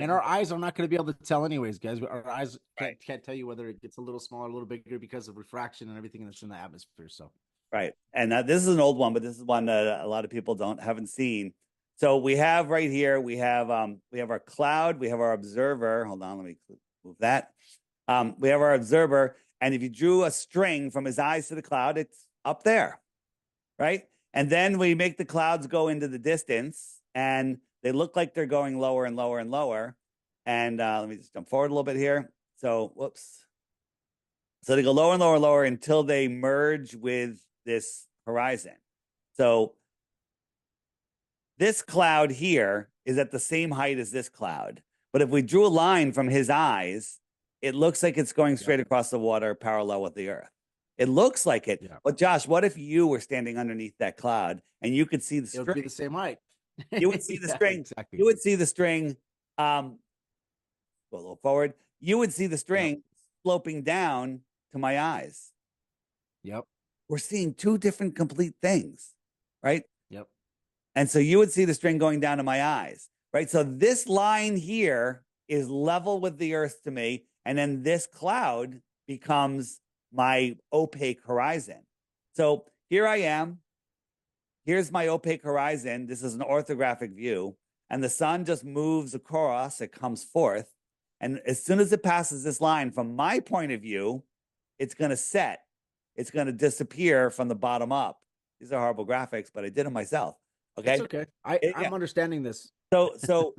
Speaker 1: our eyes are not going to be able to tell anyways, guys. Our eyes can't tell you whether it gets a little smaller, a little bigger because of refraction and everything that's in the atmosphere. So
Speaker 2: and this is an old one, but this is one that a lot of people haven't seen. So we have right here, we have our cloud, we have our observer. Hold on, let me move that. We have our observer, and if you drew a string from his eyes to the cloud, it's up there, right? And then we make the clouds go into the distance, and they look like they're going lower and lower and lower. And let me just jump forward a little bit here. So, whoops. So they go lower and lower and lower until they merge with this horizon. So this cloud here is at the same height as this cloud. But if we drew a line from his eyes, it looks like it's going straight across the water parallel with the Earth. It looks like it. Yeah. But Josh, what if you were standing underneath that cloud and you could see the string?
Speaker 1: It would be the same height.
Speaker 2: You would see the string. Exactly. You would see the string Go a little forward. You would see the
Speaker 1: Yep.
Speaker 2: string sloping down to my eyes.
Speaker 1: Yep.
Speaker 2: We're seeing two different complete things, right?
Speaker 1: Yep.
Speaker 2: And so you would see the string going down to my eyes, right? So this line here is level with the earth to me. And then this cloud becomes my opaque horizon. So here I am. Here's my opaque horizon. This is an orthographic view. And the sun just moves across, it comes forth. And as soon as it passes this line, from my point of view, it's going to set. It's going to disappear from the bottom up. These are horrible graphics, but I did them myself.
Speaker 1: It's
Speaker 2: Okay.
Speaker 1: okay.
Speaker 2: Yeah.
Speaker 1: I'm understanding this.
Speaker 2: So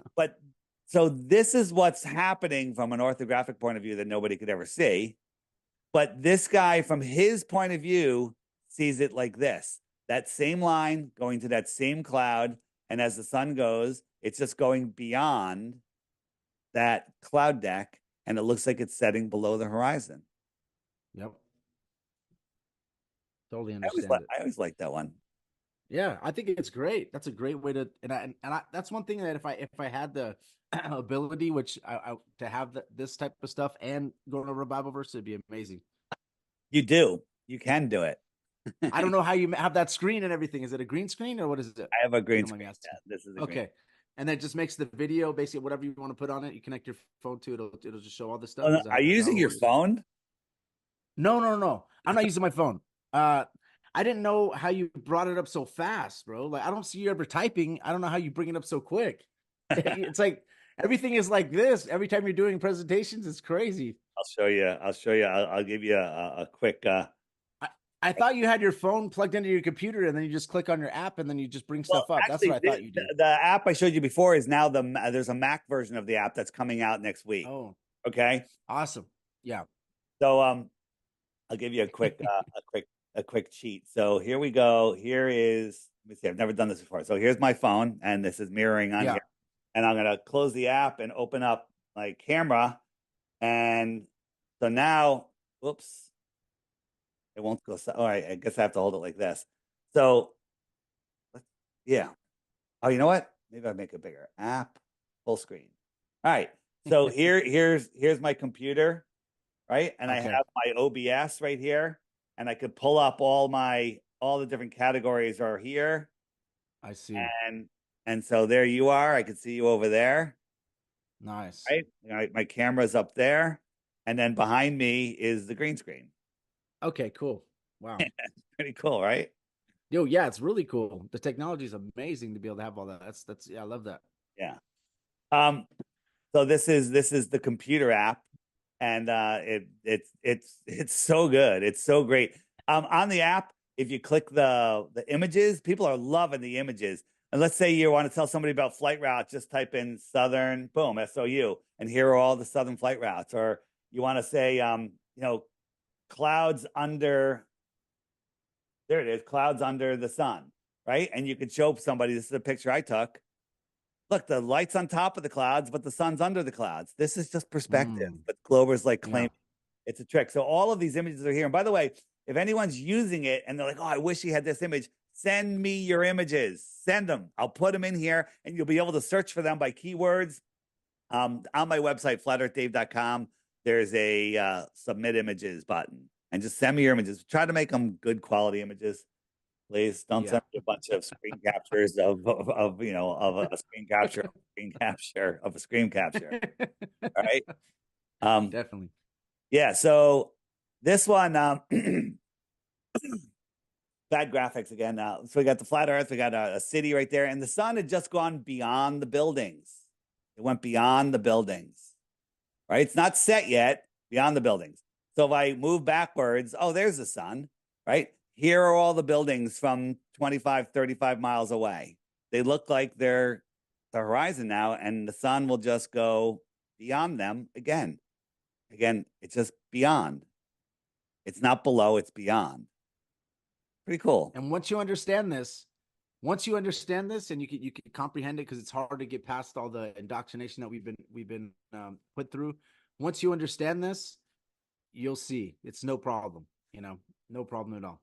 Speaker 2: this is what's happening from an orthographic point of view that nobody could ever see. But this guy, from his point of view, sees it like this. That same line going to that same cloud. And as the sun goes, it's just going beyond that cloud deck. And it looks like it's setting below the horizon.
Speaker 1: Yep. Totally understand it.
Speaker 2: I always like that one.
Speaker 1: Yeah, I think it's great. That's a great way to, that's one thing that if I had the ability, which to have this type of stuff and go to Revivalverse, it'd be amazing.
Speaker 2: You do. You can do it.
Speaker 1: I don't know how you have that screen and everything. Is it a green screen or what is it?
Speaker 2: I have a green screen. Yeah,
Speaker 1: this is okay. And that just makes the video basically whatever you want to put on it. You connect your phone to it. It'll just show all this stuff.
Speaker 2: Are you using your phone?
Speaker 1: No. I'm not using my phone. I didn't know how you brought it up so fast, bro. Like I don't see you ever typing. I don't know how you bring it up so quick. It's like everything is like this. Every time you're doing presentations, it's crazy.
Speaker 2: I'll show you. I'll give you a quick.
Speaker 1: I thought you had your phone plugged into your computer and then you just click on your app and then you just bring stuff up. Actually, that's what I thought you did.
Speaker 2: The app I showed you before is now there's a Mac version of the app that's coming out next week.
Speaker 1: Oh,
Speaker 2: okay,
Speaker 1: awesome. Yeah.
Speaker 2: So I'll give you a quick quick cheat. So here we go. Here is, let me see. I've never done this before. So here's my phone, and this is mirroring on here. And I'm gonna close the app and open up my camera, and so now, whoops. It won't go. All right, I guess I have to hold it like this. So, yeah. Oh, you know what? Maybe I'll make it bigger. App, full screen. All right. So here's my computer, right? And I have my OBS right here, and I could pull up all the different categories are here.
Speaker 1: I see.
Speaker 2: And so there you are. I can see you over there.
Speaker 1: Nice.
Speaker 2: Right. My camera's up there, and then behind me is the green screen.
Speaker 1: Okay, cool. Wow.
Speaker 2: It's pretty cool, right?
Speaker 1: Yo, yeah, it's really cool. The technology is amazing to be able to have all that. That's yeah, I love that.
Speaker 2: Yeah. So this is the computer app, and it's so good. It's so great. On the app, if you click the images, people are loving the images. And let's say you want to tell somebody about flight route, just type in Southern, boom, SOU, and here are all the Southern flight routes. Or you want to say, clouds under, there it is, clouds under the sun, right? And you could show somebody, this is a picture I took. Look, the light's on top of the clouds, but the sun's under the clouds. This is just perspective, but Glover's like claiming it's a trick. So all of these images are here. And by the way, if anyone's using it and they're like, oh, I wish he had this image, send me your images. Send them. I'll put them in here, and you'll be able to search for them by keywords. On my website, flatearthdave.com, there's a submit images button, and just send me your images. Try to make them good quality images, please. Don't send me a bunch of screen captures of a screen capture of a screen capture. All right.
Speaker 1: Definitely.
Speaker 2: Yeah. So this one, bad graphics again. So we got the flat Earth. We got a city right there, and the sun had just gone beyond the buildings. It went beyond the buildings. Right? It's not set yet, beyond the buildings. So if I move backwards, oh, there's the sun, right? Here are all the buildings from 25, 35 miles away. They look like they're the horizon now, and the sun will just go beyond them again. Again, it's just beyond. It's not below, it's beyond. Pretty cool.
Speaker 1: And once you understand this, and you can comprehend it, because it's hard to get past all the indoctrination that we've been put through. Once you understand this, you'll see it's no problem. No problem at all.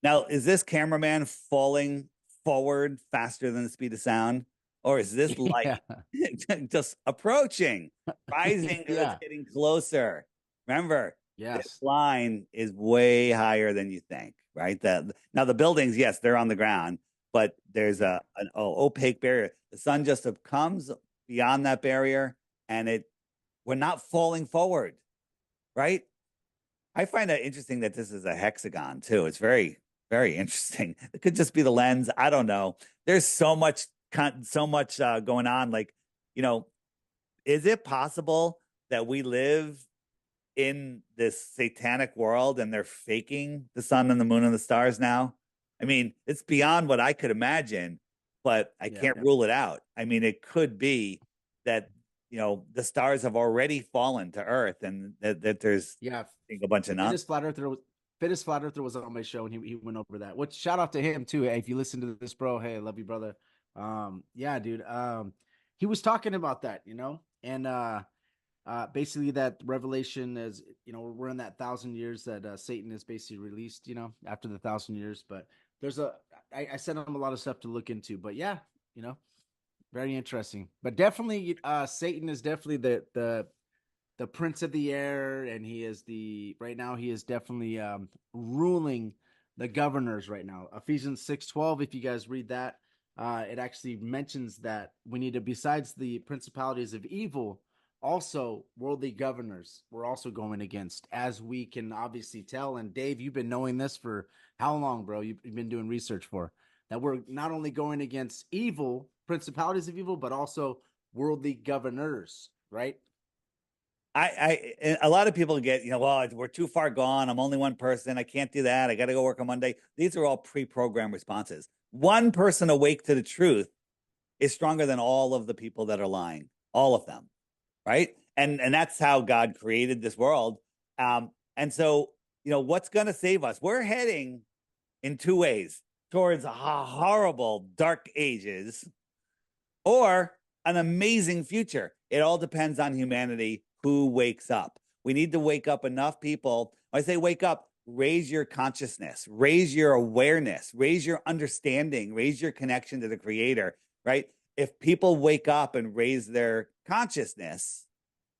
Speaker 2: Now, is this cameraman falling forward faster than the speed of sound, or is this light
Speaker 1: Yeah.
Speaker 2: just approaching, rising, or it's
Speaker 1: Yeah.
Speaker 2: getting closer? Remember, this
Speaker 1: Yes.
Speaker 2: line is way higher than you think, right? Now the buildings, yes, they're on the ground, but there's
Speaker 1: Yeah.
Speaker 2: an opaque barrier. The sun just comes beyond that barrier, and we're not falling forward, right? I find it interesting that this is a hexagon too. It's very, very interesting. It could just be the lens. I don't know. There's so much, going on. Like, you know, is it possible that we live in this satanic world and they're faking the sun and the moon and the stars now? I mean, it's beyond what I could imagine, but I
Speaker 1: Yeah.
Speaker 2: can't rule it out. I mean, it could be that, the stars have already fallen to Earth and that there's
Speaker 1: Yeah.
Speaker 2: a bunch of
Speaker 1: Fittest
Speaker 2: nonsense.
Speaker 1: flat earther was Fittest flat earther was on my show and he went over that. Which shout out to him too. Hey, if you listen to this, bro, hey, I love you, brother. Yeah, dude. He was talking about that, and basically that revelation is, we're in that 1,000 years that Satan is basically released, after the 1,000 years. But there's I sent him a lot of stuff to look into. But yeah, you know, very interesting. But definitely, Satan is definitely the prince of the air, and he is right now he is definitely ruling the governors right now. Ephesians 6:12, if you guys read that, it actually mentions that we need to, besides the principalities of evil, also worldly governors we're also going against, as we can obviously tell. And Dave, you've been knowing this for how long, bro? You've been doing research for that. We're not only going against evil, principalities of evil, but also worldly governors, right?
Speaker 2: A lot of people get, well, we're too far gone. I'm only one person. I can't do that. I got to go work on Monday. These are all pre-programmed responses. One person awake to the truth is stronger than all of the people that are lying, all of them, right? And that's how God created this world. And so, what's going to save us? We're heading in two ways towards horrible dark ages or an amazing future. It all depends on humanity who wakes up. We need to wake up enough people. When I say wake up, raise your consciousness, raise your awareness, raise your understanding, raise your connection to the creator, right? If people wake up and raise their consciousness,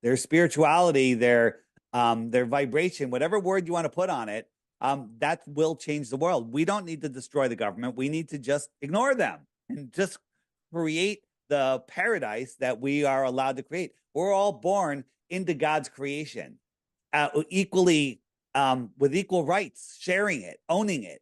Speaker 2: their spirituality, their vibration, whatever word you want to put on it, that will change the world. We don't need to destroy the government. We need to just ignore them and just create the paradise that we are allowed to create. We're all born into God's creation, equally, with equal rights, sharing it, owning it.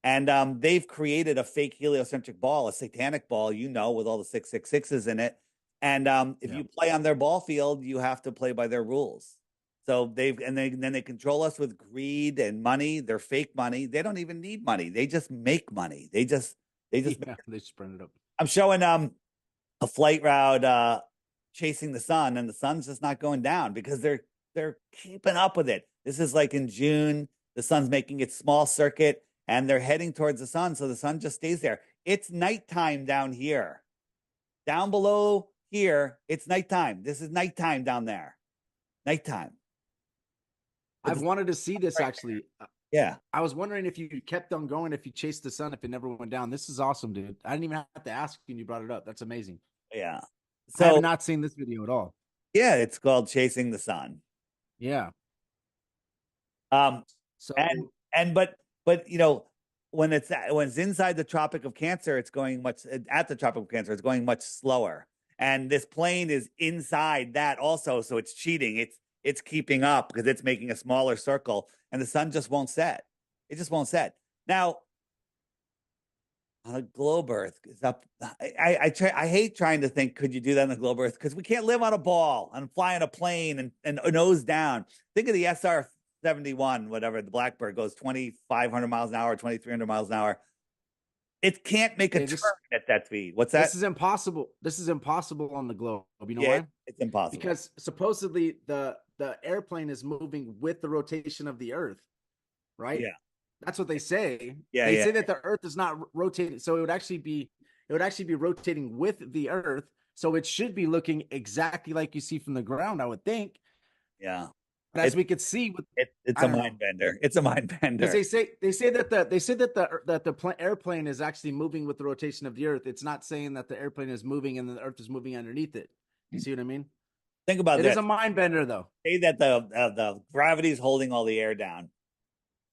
Speaker 2: And they've created a fake heliocentric ball, a satanic ball, with all the 666s in it. And if you play on their ball field, you have to play by their rules. So then they control us with greed and money. They're fake money. They don't even need money. They just make money. They just
Speaker 1: They just burn it up.
Speaker 2: I'm showing a flight route chasing the sun, and the sun's just not going down because they're keeping up with it. This is like in June, the sun's making its small circuit and they're heading towards the sun, so the sun just stays there. It's nighttime down here. Down below here, it's nighttime. This is nighttime down there. Nighttime.
Speaker 1: I've wanted to see this actually.
Speaker 2: Yeah.
Speaker 1: I was wondering if you kept on going, if you chased the sun, if it never went down. This is awesome, dude. I didn't even have to ask you, and you brought it up. That's amazing.
Speaker 2: Yeah.
Speaker 1: I have
Speaker 2: So
Speaker 1: not seen this video at all.
Speaker 2: yeah, it's called Chasing the Sun.
Speaker 1: Yeah.
Speaker 2: Um,
Speaker 1: So
Speaker 2: but when it's inside the Tropic of Cancer, it's going much at the Tropic of Cancer, it's going much slower. And this plane is inside that also, so it's cheating. It's keeping up because it's making a smaller circle, and the sun just won't set. It just won't set. Now, on a globe Earth is up. I hate trying to think, could you do that on a globe Earth? Because we can't live on a ball and fly in a plane and nose down. Think of the SR-71, whatever, the Blackbird goes 2,500 miles an hour, 2,300 miles an hour. It can't make a turn at that speed. What's that?
Speaker 1: This is impossible. This is impossible on the globe. You know why?
Speaker 2: It's impossible.
Speaker 1: Because supposedly the airplane is moving with the rotation of the Earth, right?
Speaker 2: Yeah.
Speaker 1: That's what they say.
Speaker 2: Yeah,
Speaker 1: they say that the Earth is not rotating, so it would actually be rotating with the Earth. So it should be looking exactly like you see from the ground, I would think.
Speaker 2: Yeah.
Speaker 1: But as we could see with,
Speaker 2: It's
Speaker 1: I
Speaker 2: a
Speaker 1: don't
Speaker 2: mind
Speaker 1: know,
Speaker 2: bender. It's a mind
Speaker 1: because
Speaker 2: bender.
Speaker 1: they say that the airplane is actually moving with the rotation of the Earth. It's not saying that the airplane is moving and the Earth is moving underneath it. You see what I mean?
Speaker 2: Think about
Speaker 1: It is
Speaker 2: this.
Speaker 1: a mind bender, though.
Speaker 2: Say that the gravity is holding all the air down.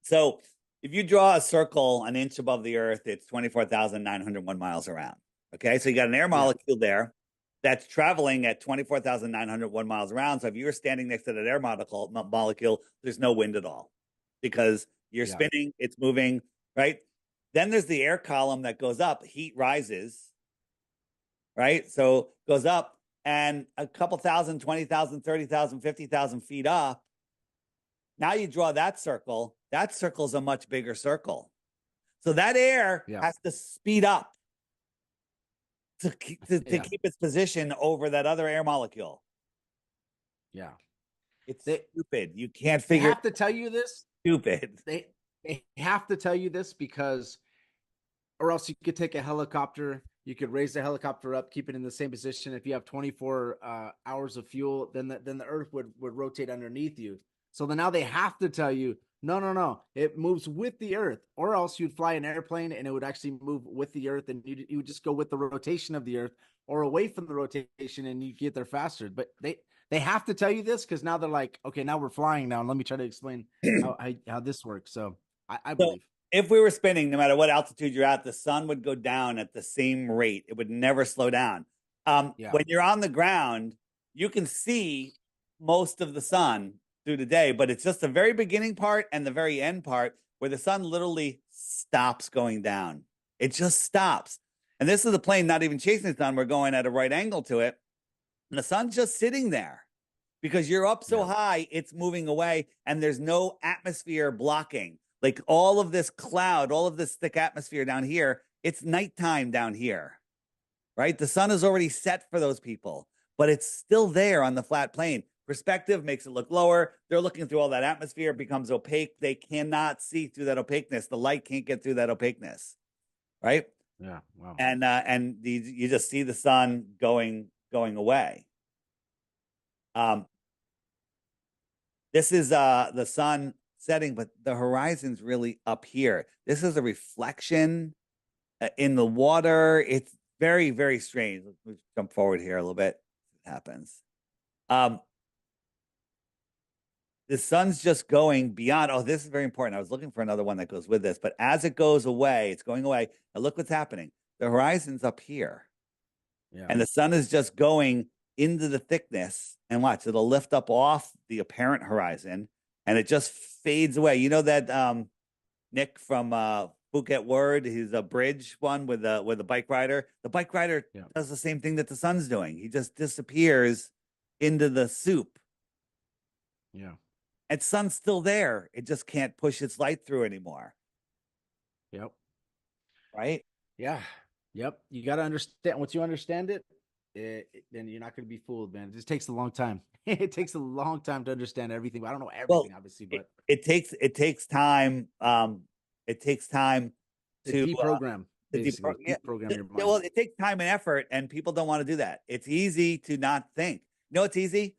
Speaker 2: So if you draw a circle an inch above the Earth, it's 24,901 miles around. Okay, so you got an air
Speaker 1: Yeah,
Speaker 2: molecule there that's traveling at 24,901 miles around. So if you were standing next to that air molecule, there's no wind at all because you're
Speaker 1: yeah,
Speaker 2: spinning, it's moving, right? Then there's the air column that goes up, heat rises, right? So goes up and a couple thousand, 20,000, 30,000, 50,000 feet up. Now you draw that circle. That circle's a much bigger circle. So that air
Speaker 1: yeah,
Speaker 2: has to speed up to
Speaker 1: yeah,
Speaker 2: keep its position over that other air molecule.
Speaker 1: yeah.
Speaker 2: It's
Speaker 1: They
Speaker 2: stupid. You can't
Speaker 1: they
Speaker 2: figure it
Speaker 1: have to tell you this.
Speaker 2: stupid.
Speaker 1: They have to tell you this because, or else you could take a helicopter. You could raise the helicopter up, keep it in the same position. If you have 24 hours of fuel, then the Earth would rotate underneath you. So then now they have to tell you, no, no, no, it moves with the Earth, or else you'd fly an airplane and it would actually move with the Earth, and you would just go with the rotation of the Earth or away from the rotation, and you get there faster. But they have to tell you this because now they're like, okay, now we're flying now, and let me try to explain how this works. So I
Speaker 2: So
Speaker 1: believe,
Speaker 2: if we were spinning, no matter what altitude you're at, the sun would go down at the same rate. It would never slow down.
Speaker 1: yeah,
Speaker 2: When you're on the ground, you can see most of the sun through the day, but it's just the very beginning part and the very end part where the sun literally stops going down. It just stops. And this is the plane not even chasing the sun. We're going at a right angle to it. And the sun's just sitting there because you're up so
Speaker 1: yeah,
Speaker 2: high, it's moving away, and there's no atmosphere blocking. Like all of this cloud, all of this thick atmosphere down here, it's nighttime down here, right? The sun is already set for those people, but it's still there on the flat plane. Perspective makes it look lower. They're looking through all that atmosphere, it becomes opaque. They cannot see through that opaqueness. The light can't get through that opaqueness, right?
Speaker 1: yeah. Wow.
Speaker 2: And you just see the sun going away. This is the sun setting, but the horizon's really up here. This is a reflection in the water. It's very, very strange. Let's jump forward here a little bit. It happens. The sun's just going beyond. Oh, this is very important. I was looking for another one that goes with this, but as it goes away, it's going away. And look what's happening. The horizon's up here,
Speaker 1: Yeah.
Speaker 2: and the sun is just going into the thickness. And watch, it'll lift up off the apparent horizon, and it just fades away. You know that Nick from Phuket Word, he's a bridge one with a bike rider. The bike rider
Speaker 1: Yeah.
Speaker 2: does the same thing that the sun's doing. He just disappears into the soup.
Speaker 1: Yeah.
Speaker 2: And sun's still there. It just can't push its light through anymore.
Speaker 1: Yep.
Speaker 2: Right?
Speaker 1: Yeah. Yep. You got to understand. Once you understand it, then you're not going to be fooled, man. It just takes a long time. It takes a long time to understand everything. I don't know
Speaker 2: Well,
Speaker 1: everything, obviously, but
Speaker 2: it takes time. It takes time
Speaker 1: to
Speaker 2: to
Speaker 1: deprogram, basically,
Speaker 2: yeah.
Speaker 1: deprogram your mind.
Speaker 2: Well, it takes time and effort, and people don't want to do that. It's easy to not think. You know, it's easy.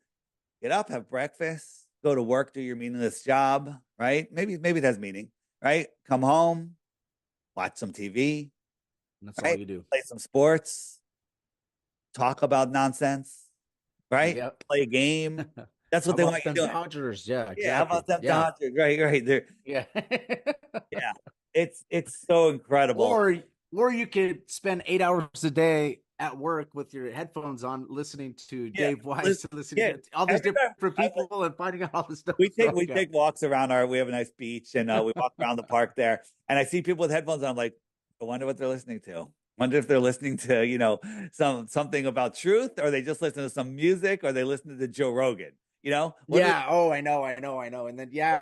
Speaker 2: Get up, have breakfast, go to work, do your meaningless job, right? Maybe it has meaning, right? Come home, watch some TV,
Speaker 1: And that's all
Speaker 2: right?
Speaker 1: you do.
Speaker 2: Play some sports, talk about nonsense, right?
Speaker 1: Yep.
Speaker 2: Play a game. That's
Speaker 1: How
Speaker 2: what they
Speaker 1: about
Speaker 2: want you
Speaker 1: them
Speaker 2: doing.
Speaker 1: Dodgers? Yeah,
Speaker 2: Yeah, how
Speaker 1: exactly.
Speaker 2: about them
Speaker 1: Yeah.
Speaker 2: Dodgers? Right. They're,
Speaker 1: Yeah.
Speaker 2: yeah, it's so incredible.
Speaker 1: or you could spend 8 hours a day at work with your headphones on, listening to
Speaker 2: Yeah,
Speaker 1: Dave Weiss, listening
Speaker 2: yeah.
Speaker 1: to all these
Speaker 2: Every time
Speaker 1: different people, and finding out all this stuff.
Speaker 2: we
Speaker 1: Yeah.
Speaker 2: take walks around we have a nice beach, and we walk around the park there, and I see people with headphones on. I'm like, I wonder what they're listening to. Wonder if they're listening to something about truth, or they just listen to some music, or they listen to Joe Rogan.
Speaker 1: Yeah. Oh, I know. And then yeah,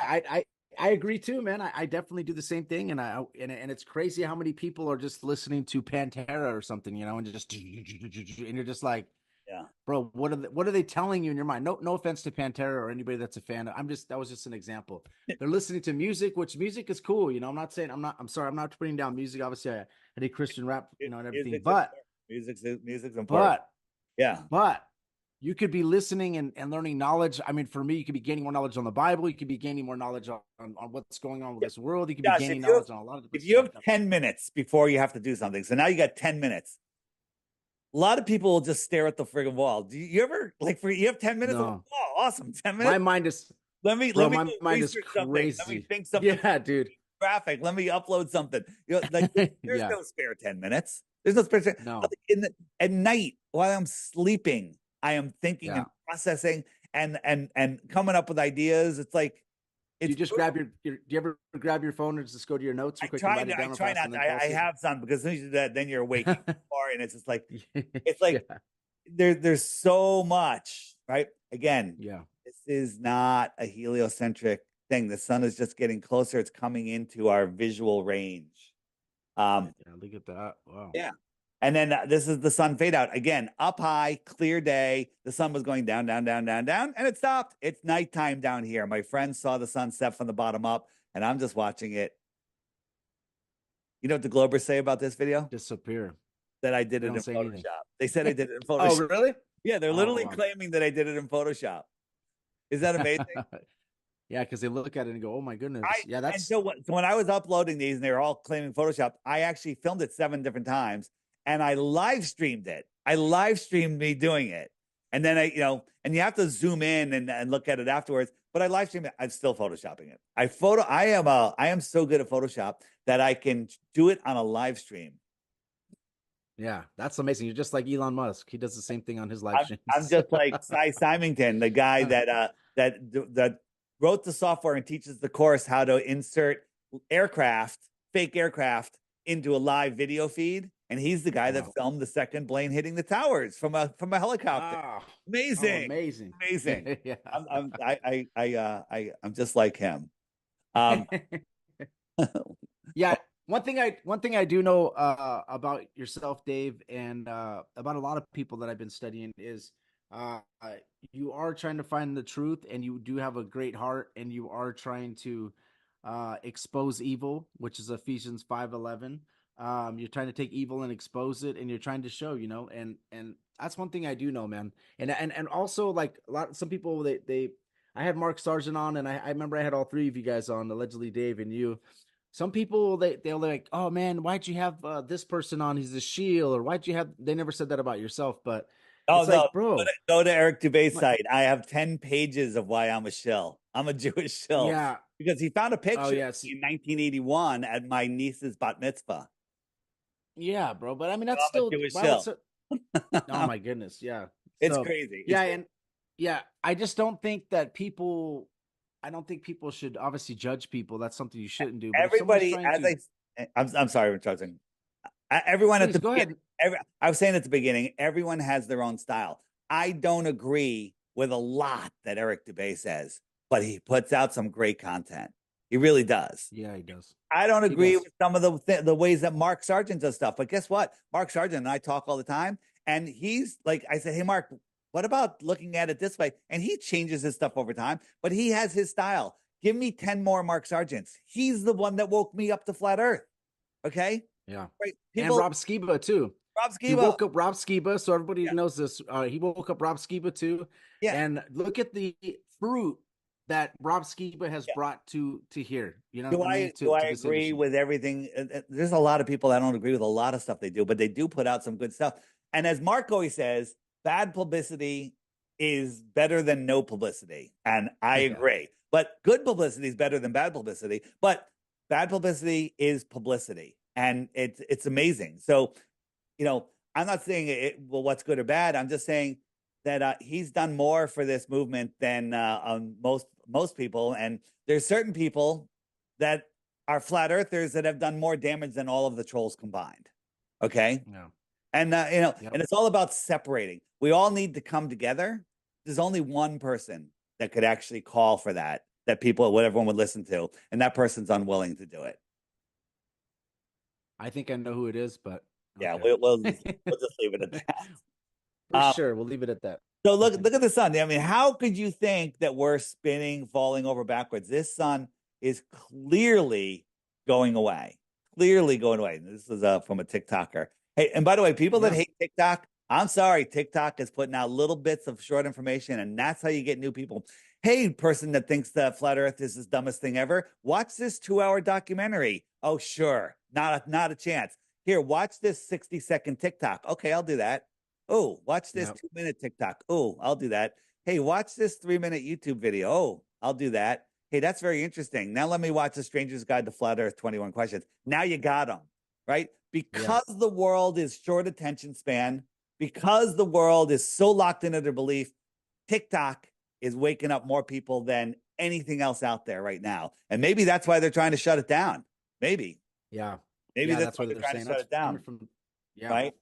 Speaker 1: I agree too, man. I definitely do the same thing, and and it's crazy how many people are just listening to Pantera or something, and just and you're just like,
Speaker 2: Yeah.
Speaker 1: bro, what are they telling you in your mind? No offense to Pantera or anybody that's a fan. That was just an example. They're listening to music, which music is cool. I'm sorry, I'm not putting down music. Obviously, I do Christian rap, and everything,
Speaker 2: Music's
Speaker 1: but
Speaker 2: important. Music's important.
Speaker 1: but
Speaker 2: Yeah.
Speaker 1: but you could be listening and learning knowledge. I mean, for me, you could be gaining more knowledge on the Bible. You could be gaining more knowledge on what's going on with
Speaker 2: Yeah.
Speaker 1: this world. You could be
Speaker 2: Josh,
Speaker 1: gaining knowledge on a lot of different
Speaker 2: if you
Speaker 1: stuff.
Speaker 2: have 10 minutes before you have to do something, so now you got 10 minutes. A lot of people will just stare at the friggin' wall. Do you ever like for you have 10 minutes? Of,
Speaker 1: No,
Speaker 2: oh, awesome. 10
Speaker 1: my
Speaker 2: minutes.
Speaker 1: mind is,
Speaker 2: Let
Speaker 1: bro,
Speaker 2: me
Speaker 1: my
Speaker 2: go
Speaker 1: mind is
Speaker 2: research something. Let me
Speaker 1: crazy.
Speaker 2: think something
Speaker 1: Yeah, dude.
Speaker 2: graphic. Let me upload something. Like there's
Speaker 1: Yeah,
Speaker 2: no spare 10 minutes. There's no spare 10.
Speaker 1: no,
Speaker 2: At night while I'm sleeping, I am thinking
Speaker 1: yeah.
Speaker 2: and processing and coming up with ideas. It's like
Speaker 1: Do
Speaker 2: it's
Speaker 1: you just grab do you ever grab your phone and just go to your notes real quick and write it
Speaker 2: I
Speaker 1: down real
Speaker 2: try
Speaker 1: fast
Speaker 2: not
Speaker 1: and
Speaker 2: to,
Speaker 1: then fall
Speaker 2: I
Speaker 1: asleep?
Speaker 2: have some because as soon as you do that, then you're awake even more. And it's just like it's like
Speaker 1: Yeah,
Speaker 2: there's so much, right? Again,
Speaker 1: yeah.
Speaker 2: this is not a heliocentric thing. The sun is just getting closer. It's coming into our visual range.
Speaker 1: Yeah, look at that. Wow.
Speaker 2: Yeah. And then this is the sun fade out again, up high, clear day. The sun was going down, down, down, down, down, and it stopped. It's nighttime down here. My friends saw the sunset from the bottom up, and I'm just watching it. You know what the Globers say about this video?
Speaker 1: Disappear.
Speaker 2: That I did
Speaker 1: They
Speaker 2: it
Speaker 1: don't
Speaker 2: in
Speaker 1: say anything.
Speaker 2: Photoshop. They said I did it in
Speaker 1: Oh,
Speaker 2: Photoshop.
Speaker 1: really?
Speaker 2: Yeah, they're
Speaker 1: Oh,
Speaker 2: literally
Speaker 1: wow.
Speaker 2: claiming that I did it in Photoshop. Is that amazing?
Speaker 1: Yeah, because they look at it and go, "Oh my
Speaker 2: I
Speaker 1: goodness." Yeah,
Speaker 2: and
Speaker 1: that's
Speaker 2: so when I was uploading these and they were all claiming Photoshop, I actually filmed it 7 different times and I live streamed it. I live streamed me doing it. And then and you have to zoom in and look at it afterwards. But I live streamed it. I'm still photoshopping it. I am so good at Photoshop that I can do it on a live stream.
Speaker 1: yeah, that's amazing. You're just like Elon Musk. He does the same thing on his live
Speaker 2: I'm
Speaker 1: streams.
Speaker 2: just like Cy Symington, the guy that wrote the software and teaches the course how to insert fake aircraft into a live video feed. And he's the guy that
Speaker 1: Wow.
Speaker 2: filmed the second plane hitting the towers from a helicopter.
Speaker 1: Wow. Oh,
Speaker 2: Amazing,
Speaker 1: amazing.
Speaker 2: amazing.
Speaker 1: Yeah.
Speaker 2: I'm just like him. Um,
Speaker 1: Yeah, one thing I do know about yourself, Dave, and about a lot of people that I've been studying is uh, uh, you are trying to find the truth, and you do have a great heart, and you are trying to expose evil, which is Ephesians 5:11. You're trying to take evil and expose it, and you're trying to show, and that's one thing I do know, man. And also like some people they I had Mark Sargent on, and I remember I had all three of you guys on, allegedly Dave and you. Some people they'll like, oh man, why'd you have this person on? He's a shield, or why'd you have? They never said that about yourself, but
Speaker 2: oh
Speaker 1: it's
Speaker 2: no,
Speaker 1: like, bro,
Speaker 2: go to Eric Dubay's
Speaker 1: like,
Speaker 2: site. I have 10 pages of why I'm a shill. I'm a Jewish shill
Speaker 1: yeah,
Speaker 2: because he found a
Speaker 1: oh
Speaker 2: picture
Speaker 1: yes,
Speaker 2: in 1981 at my niece's bat mitzvah.
Speaker 1: yeah, bro. But I mean,
Speaker 2: So
Speaker 1: that's
Speaker 2: I'm a
Speaker 1: still
Speaker 2: Jewish
Speaker 1: why would
Speaker 2: shill.
Speaker 1: so? Oh my goodness, yeah.
Speaker 2: It's
Speaker 1: So
Speaker 2: crazy. It's
Speaker 1: yeah,
Speaker 2: crazy.
Speaker 1: and yeah, I just don't think that people. I don't think people should obviously judge people. That's something you shouldn't do. But if someone's
Speaker 2: Everybody,
Speaker 1: trying to,
Speaker 2: I'm sorry for interrupting. Everyone at
Speaker 1: please
Speaker 2: the
Speaker 1: go
Speaker 2: beginning,
Speaker 1: ahead.
Speaker 2: I was saying at the beginning, everyone has their own style. I don't agree with a lot that Eric Dubay says, but he puts out some great content. He really does.
Speaker 1: Yeah, he does.
Speaker 2: I don't
Speaker 1: He
Speaker 2: agree
Speaker 1: does.
Speaker 2: with some of the ways that Mark Sargent does stuff, but guess what? Mark Sargent and I talk all the time, and he's like, I said, hey Mark, what about looking at it this way? And he changes his stuff over time, but he has his style. Give me 10 more Mark Sargents. He's the one that woke me up to flat Earth. Okay,
Speaker 1: Yeah.
Speaker 2: right?
Speaker 1: And
Speaker 2: People,
Speaker 1: Rob Skiba too.
Speaker 2: Rob
Speaker 1: He
Speaker 2: Skiba,
Speaker 1: woke up Rob Skiba, so everybody
Speaker 2: yeah,
Speaker 1: knows this. He woke up Rob Skiba too,
Speaker 2: yeah,
Speaker 1: and look at the fruit that Rob Skiba has
Speaker 2: yeah.
Speaker 1: brought to here. You know what I mean?
Speaker 2: Do I
Speaker 1: To this
Speaker 2: agree
Speaker 1: industry.
Speaker 2: with everything? There's a lot of people that don't agree with a lot of stuff they do, but they do put out some good stuff. And as Mark always says, bad publicity is better than no publicity, and I
Speaker 1: Yeah.
Speaker 2: agree. But good publicity is better than bad publicity. But bad publicity is publicity, and it's amazing. So, I'm not saying well, what's good or bad. I'm just saying that he's done more for this movement than most people. And there's certain people that are flat earthers that have done more damage than all of the trolls combined. Okay.
Speaker 1: Yeah.
Speaker 2: And
Speaker 1: Yep.
Speaker 2: and it's all about separating. We all need to come together. There's only one person that could actually call for that people, what everyone would listen to, and that person's unwilling to do it.
Speaker 1: I think I know who it is, but
Speaker 2: Yeah,
Speaker 1: okay.
Speaker 2: we'll just leave it at that.
Speaker 1: For sure, we'll leave it at that.
Speaker 2: So look at the sun. I mean, how could you think that we're spinning, falling over backwards? This sun is clearly going away. Clearly going away. This is from a TikToker. Hey, and by the way, people that
Speaker 1: Yeah.
Speaker 2: hate TikTok, I'm sorry, TikTok is putting out little bits of short information, and that's how you get new people. Hey, person that thinks that flat Earth is the dumbest thing ever, watch this 2 hour documentary. Oh, sure, not a chance. Here, watch this 60-second TikTok. Okay, I'll do that. Oh, watch this
Speaker 1: Yep.
Speaker 2: 2 minute TikTok. Oh, I'll do that. Hey, watch this 3 minute YouTube video. Oh, I'll do that. Hey, that's very interesting. Now let me watch The Stranger's Guide to Flat Earth 21 Questions. Now you got them, right?
Speaker 1: Yeah.
Speaker 2: Because the world is short attention span, because the world is so locked into their belief, TikTok is waking up more people than anything else out there right now. And maybe that's why they're trying to shut it down. Maybe.
Speaker 1: Yeah.
Speaker 2: Maybe
Speaker 1: Yeah.
Speaker 2: that's
Speaker 1: That's
Speaker 2: why
Speaker 1: what
Speaker 2: they're
Speaker 1: they're
Speaker 2: trying to
Speaker 1: saying.
Speaker 2: shut
Speaker 1: That's
Speaker 2: it down.
Speaker 1: coming from, yeah.
Speaker 2: Right.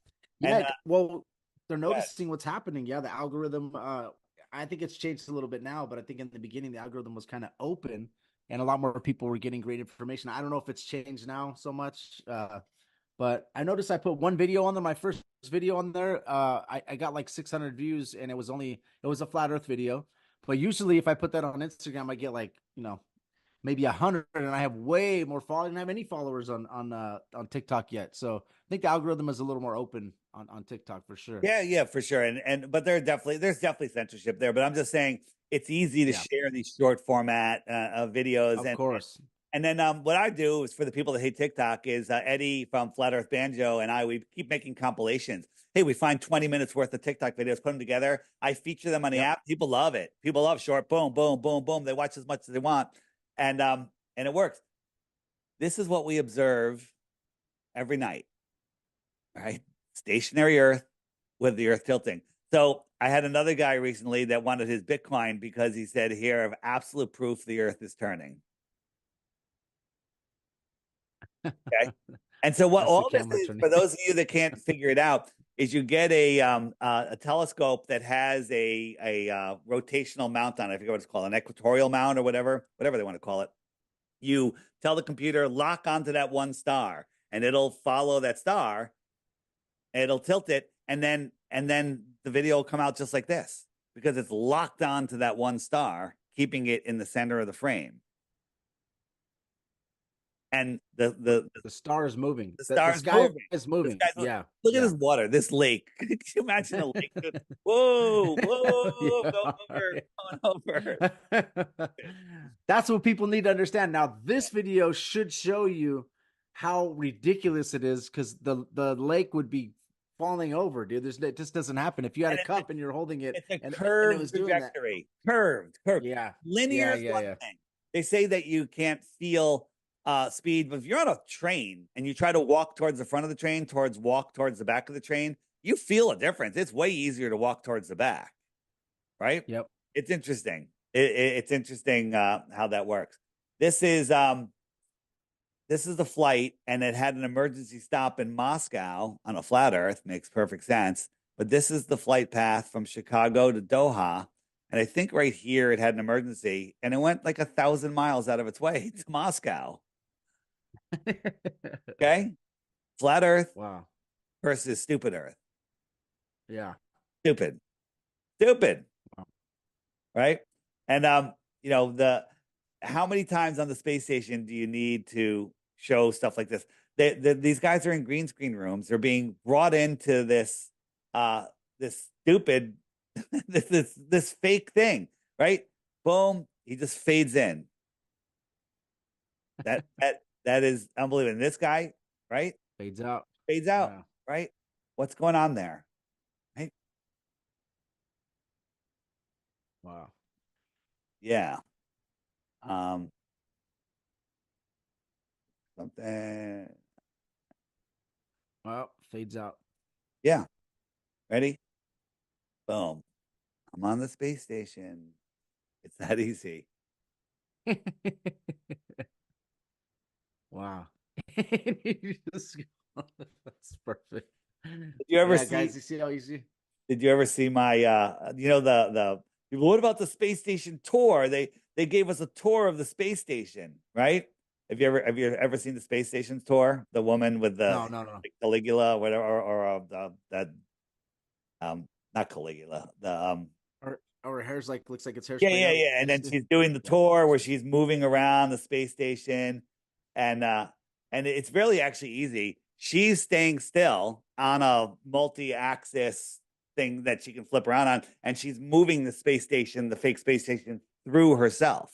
Speaker 2: And
Speaker 1: Yeah. Well, they're
Speaker 2: go ahead.
Speaker 1: noticing what's happening. Yeah. The algorithm, I think it's changed a little bit now, but I think in the beginning, the algorithm was kind of open and a lot more people were getting great information. I don't know if it's changed now so much. But I noticed I put one video on there, my first video on there. I got like 600 views, and it was a flat Earth video. But usually, if I put that on Instagram, I get like maybe 100, and I have way more followers. I don't have any followers on TikTok yet. So I think the algorithm is a little more open on TikTok for sure.
Speaker 2: Yeah, yeah, for sure. And but there's definitely censorship there. But I'm just saying it's easy to
Speaker 1: Yeah,
Speaker 2: share these short format videos.
Speaker 1: of course.
Speaker 2: And then what I do is for the people that hate TikTok is Eddie from Flat Earth Banjo and we keep making compilations. Hey, we find 20 minutes worth of TikTok videos, put them together. I feature them on the
Speaker 1: Yep.
Speaker 2: app. People love it. People love short, boom, boom, boom, boom. They watch as much as they want, and it works. This is what we observe every night, right? Stationary Earth with the Earth tilting. So I had another guy recently that wanted his Bitcoin because he said, "Here, I have absolute proof the Earth is turning." Okay. And so what
Speaker 1: That's the
Speaker 2: all this
Speaker 1: camera
Speaker 2: is,
Speaker 1: turning.
Speaker 2: for those of you that can't figure it out, is you get a telescope that has a rotational mount on it. I forget what it's called, an equatorial mount or whatever they want to call it. You tell the computer, lock onto that one star, and it'll follow that star, and it'll tilt it, and then the video will come out just like this because it's locked onto that one star, keeping it in the center of the frame. And
Speaker 1: The star is moving.
Speaker 2: the
Speaker 1: The
Speaker 2: star's
Speaker 1: sky
Speaker 2: moving.
Speaker 1: is
Speaker 2: This
Speaker 1: moving.
Speaker 2: guy's
Speaker 1: Yeah.
Speaker 2: look at
Speaker 1: Yeah.
Speaker 2: this water, this lake. Could you imagine a lake? Whoa, whoa,
Speaker 1: Yeah.
Speaker 2: going over.
Speaker 1: That's what people need to understand. Now, this video should show you how ridiculous it is because the lake would be falling over, dude. It just doesn't happen. If you had
Speaker 2: And
Speaker 1: a cup and you're holding it
Speaker 2: it's a
Speaker 1: and it
Speaker 2: curved
Speaker 1: was doing that.
Speaker 2: trajectory. Curved.
Speaker 1: Yeah.
Speaker 2: Linear
Speaker 1: Yeah.
Speaker 2: is
Speaker 1: Yeah.
Speaker 2: one
Speaker 1: Yeah.
Speaker 2: thing. They say that you can't feel speed, but if you're on a train and you try to walk towards the front of the train, walk towards the back of the train, you feel a difference. It's way easier to walk towards the back, right?
Speaker 1: Yep.
Speaker 2: It's interesting. It's interesting how that works. This is the flight, and it had an emergency stop in Moscow on a flat Earth. Makes perfect sense. But this is the flight path from Chicago to Doha. And I think right here it had an emergency, and it went like 1,000 miles out of its way to Moscow. Okay. Flat Earth
Speaker 1: Wow.
Speaker 2: versus stupid Earth.
Speaker 1: Yeah.
Speaker 2: Stupid. Stupid.
Speaker 1: Wow.
Speaker 2: Right. And the how many times on the space station do you need to show stuff like this? These guys are in green screen rooms. They're being brought into this this stupid this fake thing, right? Boom, he just fades in. That is unbelievable. And this guy, right?
Speaker 1: Fades out.
Speaker 2: Fades out,
Speaker 1: Yeah.
Speaker 2: right? What's going on there? Right?
Speaker 1: Wow.
Speaker 2: Yeah. Um something.
Speaker 1: Well, fades out.
Speaker 2: Yeah. Ready? Boom. I'm on the space station. It's that easy.
Speaker 1: Wow. That's perfect.
Speaker 2: Did you ever
Speaker 1: Yeah,
Speaker 2: see
Speaker 1: guys, you see how easy?
Speaker 2: did you ever see my the what about the space station tour? They gave us a tour of the space station, right? Have you ever seen the space station tour? The woman with the
Speaker 1: No, no, no.
Speaker 2: Caligula, whatever, or that not Caligula, the
Speaker 1: Or her hair's like looks like it's
Speaker 2: yeah,
Speaker 1: hairspray
Speaker 2: yeah,
Speaker 1: out.
Speaker 2: yeah. And then
Speaker 1: Basically.
Speaker 2: she's doing the
Speaker 1: Yeah.
Speaker 2: tour where she's moving around the space station, and it's really actually easy. she's staying still on a multi-axis thing that she can flip around on, and she's moving the space station, the fake space station, through herself.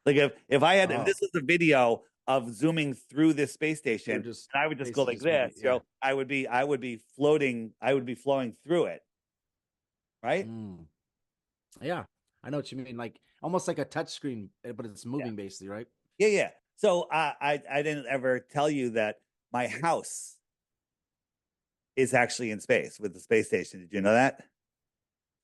Speaker 2: Like if this
Speaker 1: Oh,
Speaker 2: was a video of zooming through this space
Speaker 1: you're
Speaker 2: station,
Speaker 1: just
Speaker 2: and I would just go
Speaker 1: basically
Speaker 2: like
Speaker 1: just moving.
Speaker 2: this,
Speaker 1: Yeah.
Speaker 2: I would be floating, I would be flowing through it, right?
Speaker 1: Mm. Yeah. I know what you mean. Like almost like a touch screen, but it's
Speaker 2: Yeah,
Speaker 1: moving basically, right?
Speaker 2: yeah, yeah. So I didn't ever tell you that my house is actually in space with the space station. Did you know that?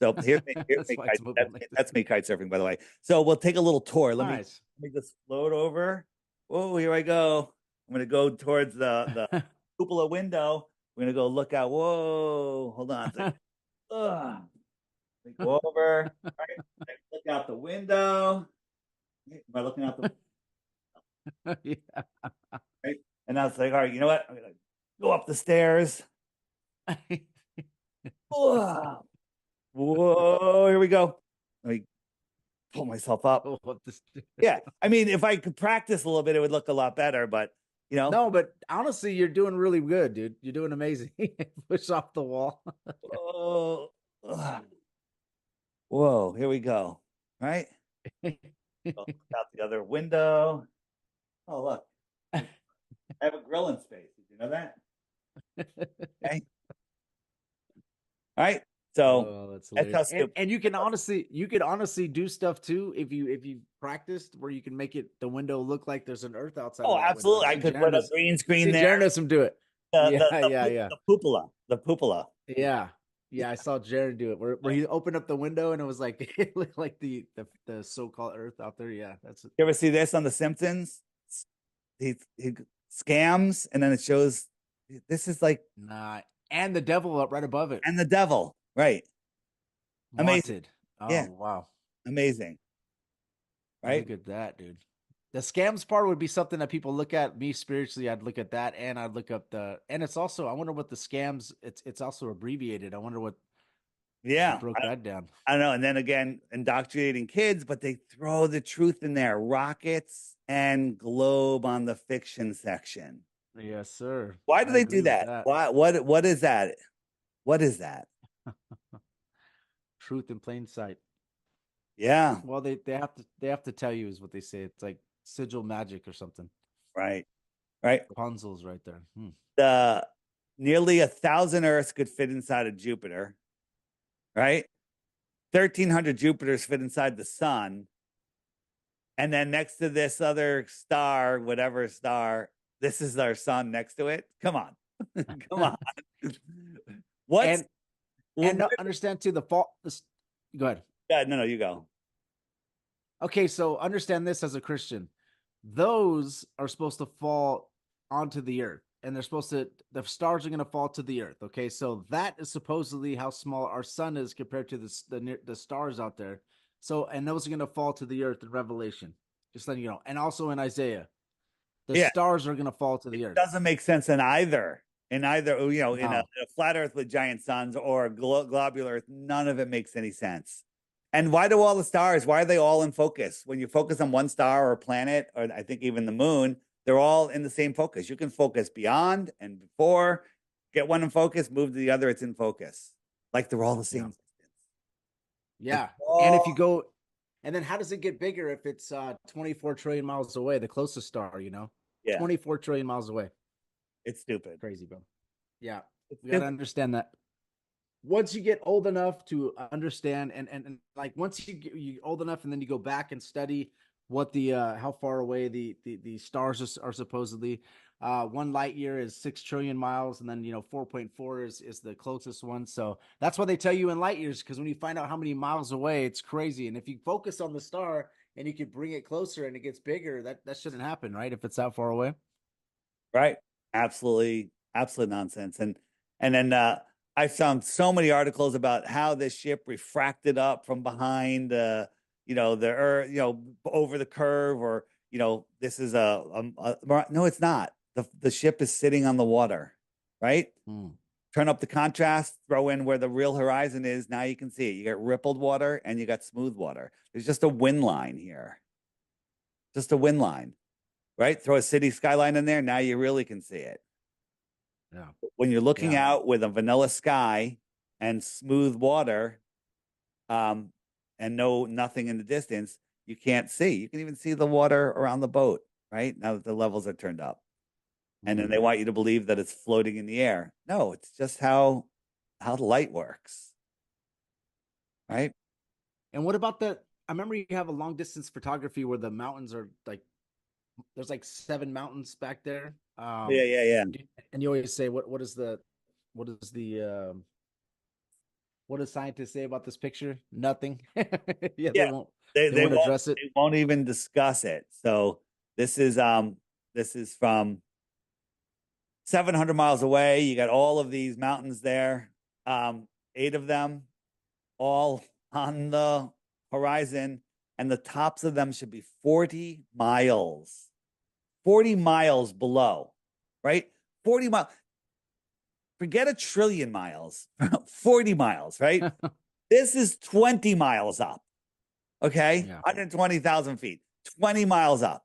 Speaker 2: So here's
Speaker 1: That's
Speaker 2: me
Speaker 1: why
Speaker 2: kite.
Speaker 1: it's moving like this.
Speaker 2: That's me kite surfing, by the way. So we'll take a little tour.
Speaker 1: Nice.
Speaker 2: Let me just float over. Oh, here I go. I'm gonna go towards the cupola window. We're gonna go look out. Whoa, hold on a second. Ugh. Let me go over. Right. Look out the window. Am I looking out the
Speaker 1: Yeah.
Speaker 2: right? And I was like, all right, you know what? I'm gonna go up the stairs. Ugh. Whoa, here we go. Let me pull myself up.
Speaker 1: Go up the
Speaker 2: Yeah. I mean, if I could practice a little bit, it would look a lot better, but you know,
Speaker 1: No, but honestly, you're doing really good, dude. You're doing amazing. Push off the wall.
Speaker 2: oh, ugh. Whoa, here we go. Right? Oh, look out the other window. Oh, look. I have a grill in space. Did you know that? Okay. All right. So
Speaker 1: Oh, that's
Speaker 2: that's
Speaker 1: hilarious.
Speaker 2: how stupid.
Speaker 1: And you could honestly do stuff too if you practiced where you can make it the window look like there's an earth outside of
Speaker 2: Oh,
Speaker 1: that window.
Speaker 2: absolutely. I could put a green
Speaker 1: I
Speaker 2: screen
Speaker 1: see
Speaker 2: there.
Speaker 1: Jared knows some do it. Yeah, yeah, yeah.
Speaker 2: The cupola. The cupola.
Speaker 1: Yeah. Yeah, I saw Jared do it where he opened up the window and it was like it looked like the so-called earth out there. Yeah, that's
Speaker 2: You ever see this on The Simpsons? He scams and then it shows this is like
Speaker 1: nah. And the devil up right above it.
Speaker 2: and the devil. Right. Amazing.
Speaker 1: Wanted. Oh,
Speaker 2: Yeah.
Speaker 1: wow.
Speaker 2: Amazing. Right.
Speaker 1: Look at that, dude. The scams part would be something that people look at. Me spiritually, I'd look at that, and I'd look up and it's also. I wonder what the scams. It's also abbreviated. I wonder what if you
Speaker 2: Yeah.
Speaker 1: broke that down.
Speaker 2: I don't know. And then again, indoctrinating kids, but they throw the truth in there. Rockets and globe on the fiction section.
Speaker 1: Yes, sir.
Speaker 2: Why do
Speaker 1: I
Speaker 2: they do
Speaker 1: agree with
Speaker 2: that?
Speaker 1: that.
Speaker 2: What is that? What is that?
Speaker 1: Truth in plain sight.
Speaker 2: Yeah.
Speaker 1: Well, they have to tell you is what they say. It's like sigil magic or something.
Speaker 2: Right. Right.
Speaker 1: Rapunzel's right there.
Speaker 2: The nearly 1,000 Earths could fit inside of Jupiter. Right. 1,300 Jupiters fit inside the sun. And then next to this other star, whatever star, this is our sun next to it. Come on. Come on. What's
Speaker 1: And no, understand too the fault. Go ahead.
Speaker 2: yeah, no, you go.
Speaker 1: Okay, so understand this as a Christian. Those are supposed to fall onto the earth, and the stars are going to fall to the earth. Okay, so that is supposedly how small our sun is compared to the stars out there. So, and those are going to fall to the earth in Revelation. Just letting you know, and also in Isaiah, the
Speaker 2: Yeah,
Speaker 1: stars are going to fall to
Speaker 2: it
Speaker 1: the earth.
Speaker 2: doesn't make sense in either. In either, you know, in
Speaker 1: No,
Speaker 2: a flat Earth with giant suns or a globular Earth, none of it makes any sense. And why do all the stars? Why are they all in focus? When you focus on one star or planet, or I think even the moon, they're all in the same focus. You can focus beyond and before, get one in focus, move to the other, it's in focus. Like they're all the
Speaker 1: yeah,
Speaker 2: same distance. Like,
Speaker 1: yeah. And if you
Speaker 2: oh,
Speaker 1: go, and then how does it get bigger if it's 24 trillion miles away, the closest star?
Speaker 2: yeah,
Speaker 1: 24 trillion miles away.
Speaker 2: it's stupid.
Speaker 1: Crazy, bro. Yeah,
Speaker 2: It's
Speaker 1: we got to
Speaker 2: stupid.
Speaker 1: understand that. Once you get old enough to understand, and like once you old enough, and then you go back and study what the how far away the stars are supposedly. 1 light year is 6 trillion miles, and then 4.4 is the closest one. So that's why they tell you in light years, because when you find out how many miles away, it's crazy. And if you focus on the star and you can bring it closer and it gets bigger, that shouldn't happen, right? If it's that far away.
Speaker 2: Right. Absolutely, absolute nonsense. And then I found so many articles about how this ship refracted up from behind the earth, over the curve, or this is no, it's not. The ship is sitting on the water, right?
Speaker 1: Hmm.
Speaker 2: Turn up the contrast, throw in where the real horizon is. Now you can see it. You got rippled water and you got smooth water. There's just a wind line here. Just a wind line, right? Throw a city skyline in there. Now you really can see it.
Speaker 1: Yeah.
Speaker 2: When you're looking
Speaker 1: Yeah.
Speaker 2: out with a vanilla sky and smooth water, um, and nothing in the distance, you can't see. You can even see the water around the boat, right? Now that the levels are turned up. And then
Speaker 1: Mm.
Speaker 2: they want you to believe that it's floating in the air. No, it's just how the light works, right?
Speaker 1: And what about that? I remember you have a long distance photography where the mountains are like there's like 7 mountains back there.
Speaker 2: Yeah, yeah, yeah.
Speaker 1: And you always say what is the what does scientists say about this picture? Nothing. Yeah,
Speaker 2: Yeah. They
Speaker 1: they
Speaker 2: they
Speaker 1: won't
Speaker 2: won't
Speaker 1: address it.
Speaker 2: they won't even discuss it. So this is from 700 miles away. You got all of these mountains there. 8 of them all on the horizon, and the tops of them should be 40 miles below, right? 40 miles. Forget a trillion miles, 40 miles, right? This is 20 miles up, okay?
Speaker 1: Yeah.
Speaker 2: 120,000 feet, 20 miles up.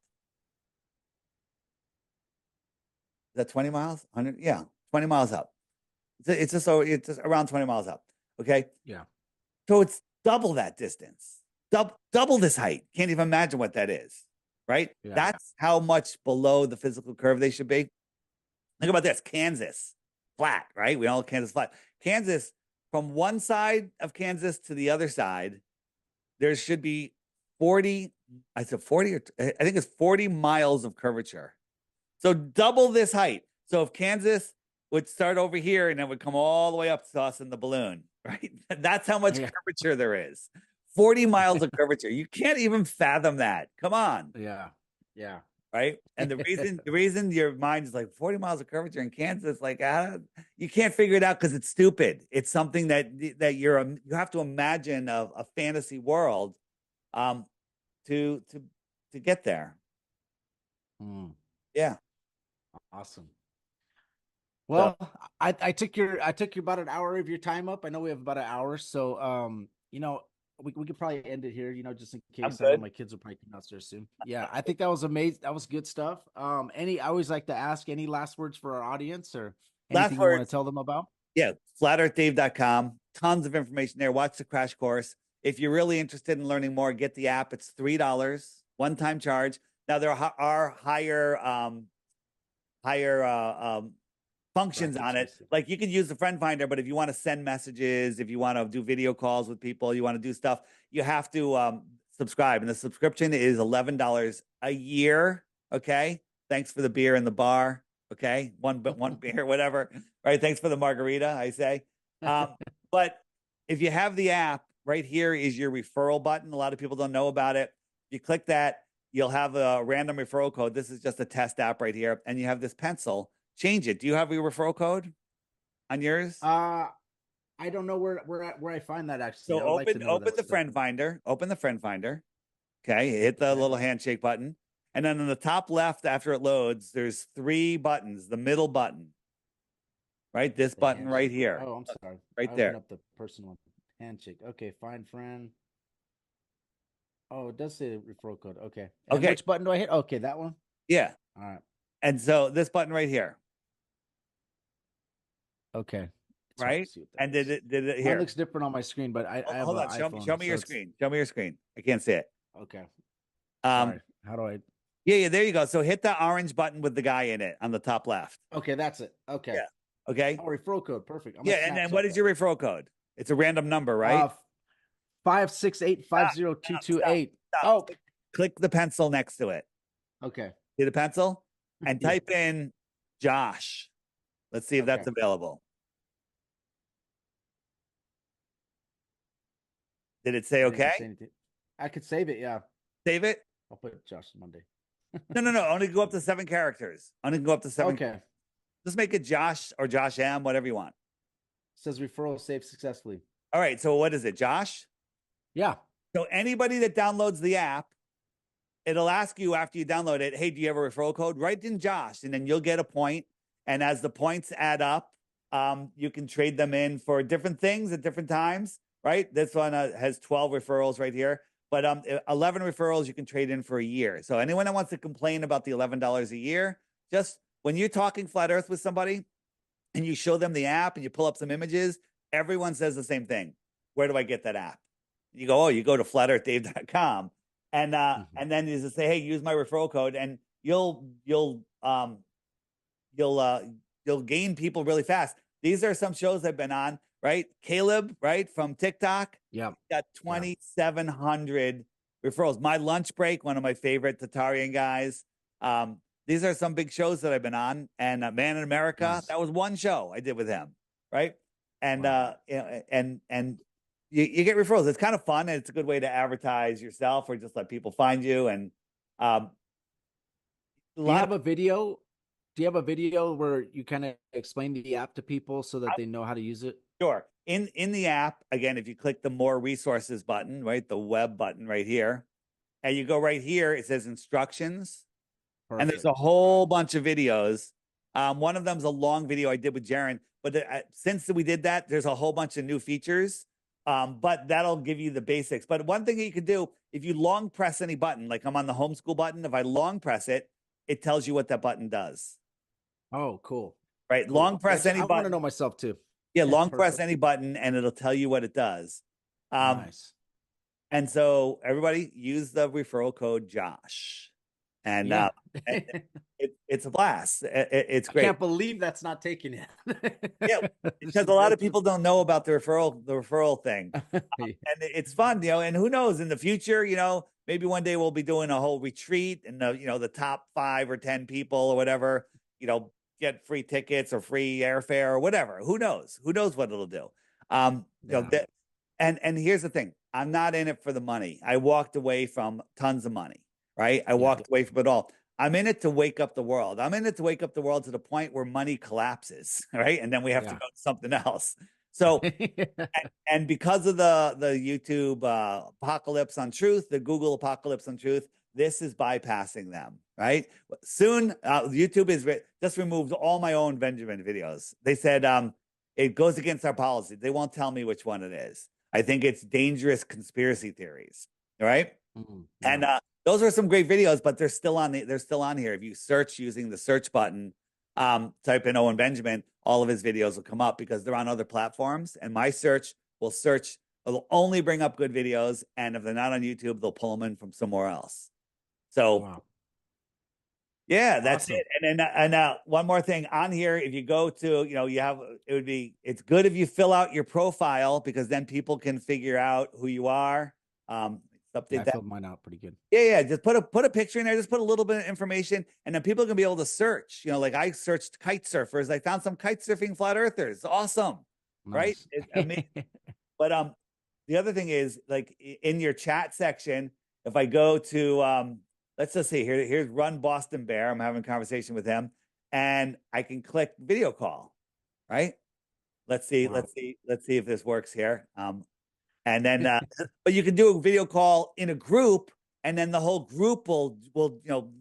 Speaker 2: Is that 20 miles? 100? Yeah, 20 miles up. It's just around 20 miles up, okay?
Speaker 1: Yeah.
Speaker 2: So it's double that distance, double this height. Can't even imagine what that is, right?
Speaker 1: Yeah.
Speaker 2: That's how much below the physical curve they should be. Think about this: Kansas, flat, right? We all know Kansas flat. Kansas, from one side of Kansas to the other side, there should be 40. I said 40, or I think it's 40 miles of curvature. So double this height. So if Kansas would start over here and then would come all the way up to us in the balloon, right? That's how much
Speaker 1: Yeah.
Speaker 2: curvature there is. 40 miles of curvature. You can't even fathom that. Come on.
Speaker 1: Yeah. Yeah.
Speaker 2: Right. And the reason your mind is like 40 miles of curvature in Kansas, like you can't figure it out because it's stupid. It's something that you have to imagine a fantasy world um to get there.
Speaker 1: Mm,
Speaker 2: Yeah.
Speaker 1: awesome.
Speaker 2: So
Speaker 1: Well, I took you about an hour of your time up. I know we have about an hour, so we could probably end it here, just in
Speaker 2: I'm
Speaker 1: case. I know
Speaker 2: good.
Speaker 1: my kids will probably come downstairs soon. Yeah, I think that was amazing. That was good stuff. I always like to ask any last words for our audience or
Speaker 2: Last
Speaker 1: anything you want to
Speaker 2: words.
Speaker 1: tell them about.
Speaker 2: Yeah, flatearthdave.com. Tons of information there. Watch the crash course. If you're really interested in learning more, get the app. It's $3, one-time charge. Now there are higher functions
Speaker 1: Brackets
Speaker 2: on
Speaker 1: and
Speaker 2: it.
Speaker 1: stuff.
Speaker 2: Like you can use the friend finder, but if you want to send messages, if you want to do video calls with people, you want to do stuff, you have to subscribe. And the subscription is $11 a year. Okay. Thanks for the beer in the bar. Okay. One beer, whatever. Right. Thanks for the margarita, I say. But if you have the app, right here is your referral button. A lot of people don't know about it. If you click that, you'll have a random referral code. This is just a test app right here. And you have this pencil. Change it. Do you have your referral code on yours?
Speaker 1: uh, I don't know where I find that actually.
Speaker 2: So
Speaker 1: I would like to know
Speaker 2: open
Speaker 1: that
Speaker 2: the
Speaker 1: stuff.
Speaker 2: friend finder. Open the friend finder. Okay, hit the
Speaker 1: Okay.
Speaker 2: little handshake button. And then on the top left, after it loads, there's 3 buttons. The middle button, right? This
Speaker 1: The
Speaker 2: button right
Speaker 1: handshake.
Speaker 2: here,
Speaker 1: Oh, I'm sorry. I
Speaker 2: right
Speaker 1: opened
Speaker 2: there.
Speaker 1: up the personal handshake. Okay, find friend. Oh, it does say referral code. Okay. And
Speaker 2: Okay,
Speaker 1: which button do I hit? Okay, that one.
Speaker 2: yeah.
Speaker 1: All right.
Speaker 2: And so this button right here,
Speaker 1: Okay. It's hard to
Speaker 2: right?
Speaker 1: see what
Speaker 2: And
Speaker 1: that is.
Speaker 2: did it
Speaker 1: Mine
Speaker 2: here?
Speaker 1: looks different on my screen, but I have
Speaker 2: Hold
Speaker 1: an
Speaker 2: on. Show
Speaker 1: iPhone,
Speaker 2: me
Speaker 1: so
Speaker 2: your
Speaker 1: it's
Speaker 2: screen. Show me your screen. I can't see it.
Speaker 1: okay.
Speaker 2: Um,
Speaker 1: Sorry. How do I?
Speaker 2: yeah, yeah. There you go. So hit the orange button with the guy in it on the top left.
Speaker 1: Okay, that's it. Okay.
Speaker 2: Yeah. Okay.
Speaker 1: Oh, referral code. Perfect. I'm
Speaker 2: Yeah,
Speaker 1: gonna
Speaker 2: and
Speaker 1: snap
Speaker 2: then what is
Speaker 1: something.
Speaker 2: your referral code? It's a random number, right?
Speaker 1: 568502228.
Speaker 2: Stop.
Speaker 1: Oh,
Speaker 2: Click the pencil next to it.
Speaker 1: okay.
Speaker 2: See the pencil? And
Speaker 1: Yeah.
Speaker 2: type in Josh. Let's see if
Speaker 1: Okay.
Speaker 2: that's available. Did it say
Speaker 1: I didn't even
Speaker 2: okay?
Speaker 1: say anything. I could save it. Yeah.
Speaker 2: Save it?
Speaker 1: I'll put Josh Monday.
Speaker 2: No. Only go up to 7 characters. Only go up to 7.
Speaker 1: Okay.
Speaker 2: Just make it Josh or Josh M, whatever you want.
Speaker 1: Says referral saved successfully.
Speaker 2: All right. So what is it? Josh?
Speaker 1: Yeah.
Speaker 2: So anybody that downloads the app, it'll ask you after you download it, hey, do you have a referral code? Write in Josh, and then you'll get a point. And as the points add up, you can trade them in for different things at different times, right? This one has 12 referrals right here, but 11 referrals you can trade in for a year. So anyone that wants to complain about the $11 a year, just when you're talking flat earth with somebody, and you show them the app and you pull up some images, everyone says the same thing. Where do I get that app? You go, oh, you go to flatearthdave.com, and then you just say, hey, use my referral code, and you'll uh you'll gain people really fast. These are some shows I've been on, right? Caleb, right, from TikTok.
Speaker 1: Yeah.
Speaker 2: Got 2,700 referrals. My lunch break, one of my favorite Tatarian guys. These are some big shows that I've been on. And Man in America,
Speaker 1: Nice.
Speaker 2: that was one show I did with him, right? And
Speaker 1: Wow.
Speaker 2: and you get referrals. It's kind of fun, and it's a good way to advertise yourself or just let people find you. And um, a
Speaker 1: Do you
Speaker 2: lot of
Speaker 1: have a video? Do you have a video where you kind of explain the app to people so that they know how to use it?
Speaker 2: Sure. In the app, again, if you click the more resources button, right, the web button right here, and you go right here, it says instructions, and there's a
Speaker 1: Perfect.
Speaker 2: whole bunch of videos. One of them's a long video I did with Jaron, but since we did that, there's a whole bunch of new features. But that'll give you the basics. But one thing that you can do, if you long press any button, like I'm on the homeschool button, if I long press it, it tells you what that button does.
Speaker 1: Oh, cool.
Speaker 2: Right?
Speaker 1: Cool.
Speaker 2: Long press any
Speaker 1: I want to know
Speaker 2: button.
Speaker 1: myself too.
Speaker 2: Yeah, long press
Speaker 1: Perfect.
Speaker 2: any button and it'll tell you what it does.
Speaker 1: Nice.
Speaker 2: And so everybody use the referral code Josh. And
Speaker 1: Yeah.
Speaker 2: it's a blast. It's
Speaker 1: I
Speaker 2: great.
Speaker 1: can't believe that's not taking it.
Speaker 2: Yeah, because a lot of people don't know about the referral thing. And it's fun, and who knows in the future, maybe one day we'll be doing a whole retreat and the top 5 or 10 people or whatever, get free tickets or free airfare or whatever. Who knows what it'll do.
Speaker 1: Yeah.
Speaker 2: And here's the thing. I'm not in it for the money. I walked away from tons of money, right? I walked away from it all. I'm in it to wake up the world. I'm in it to wake up the world to the point where money collapses, right? And then we have to go to something else. So, and because of the YouTube apocalypse on truth, the Google apocalypse on truth, this is bypassing them, right? Soon, YouTube is just removed all my own Benjamin videos. They said it goes against our policy. They won't tell me which one it is. I think it's dangerous conspiracy theories, right? And those are some great videos, but they're still on here. If you search using the search button, type in Owen Benjamin, all of his videos will come up because they're on other platforms. And my search will only bring up good videos. And if they're not on YouTube, they'll pull them in from somewhere else. So, yeah, that's it. And then one more thing on here, if you go to, it's good if you fill out your profile because then people can figure out who you are.
Speaker 1: I filled mine out pretty good.
Speaker 2: Yeah. Just put a picture in there. Just put a little bit of information, and then people can be able to search. Like I searched kite surfers. I found some kite surfing flat earthers. Awesome, right? It's amazing. But the other thing is, like in your chat section, if I go to let's just see here. Here's Run Boston Bear. I'm having a conversation with him, and I can click video call. Right? Let's see. Let's see if this works here. And then, but you can do a video call in a group, and then the whole group will,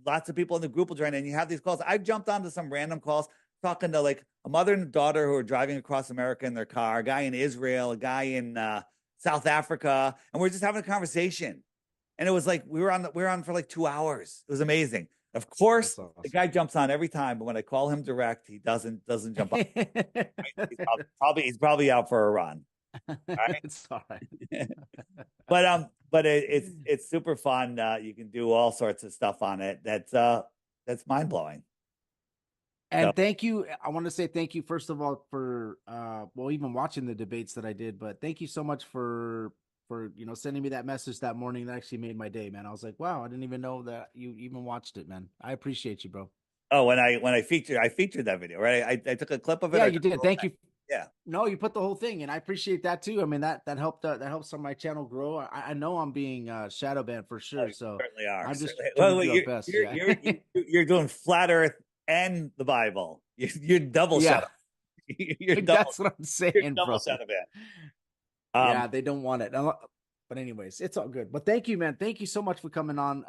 Speaker 2: lots of people in the group will join, and you have these calls. I've jumped onto some random calls talking to like a mother and daughter who are driving across America in their car, a guy in Israel, a guy in South Africa, and we're just having a conversation. And it was like we were on for like 2 hours. It was amazing. Of course, awesome. The guy jumps on every time, but when I call him direct, he doesn't jump on. He's probably out for a run. Right?
Speaker 1: It's all right.
Speaker 2: but it's super fun. You can do all sorts of stuff on it. That's mind blowing.
Speaker 1: And thank you. I want to say thank you first of all for even watching the debates that I did, but thank you so much for sending me that message that morning. That actually made my day, man. I was like, wow, I didn't even know that you even watched it, man. I appreciate you, bro.
Speaker 2: Oh, when I featured that video, right? I took a clip of it.
Speaker 1: Yeah, you did. Thank you.
Speaker 2: Yeah.
Speaker 1: No, you put the whole thing, and I appreciate that too. I mean, that helped my channel grow. I know I'm being shadow banned for sure. So
Speaker 2: certainly are.
Speaker 1: I'm just trying to do our best.
Speaker 2: You're doing flat Earth and the Bible. You're double shadow.
Speaker 1: That's what I'm saying,
Speaker 2: double
Speaker 1: bro.
Speaker 2: Shadow ban.
Speaker 1: Yeah, they don't want it. But anyways, it's all good. But thank you, man. Thank you so much for coming on.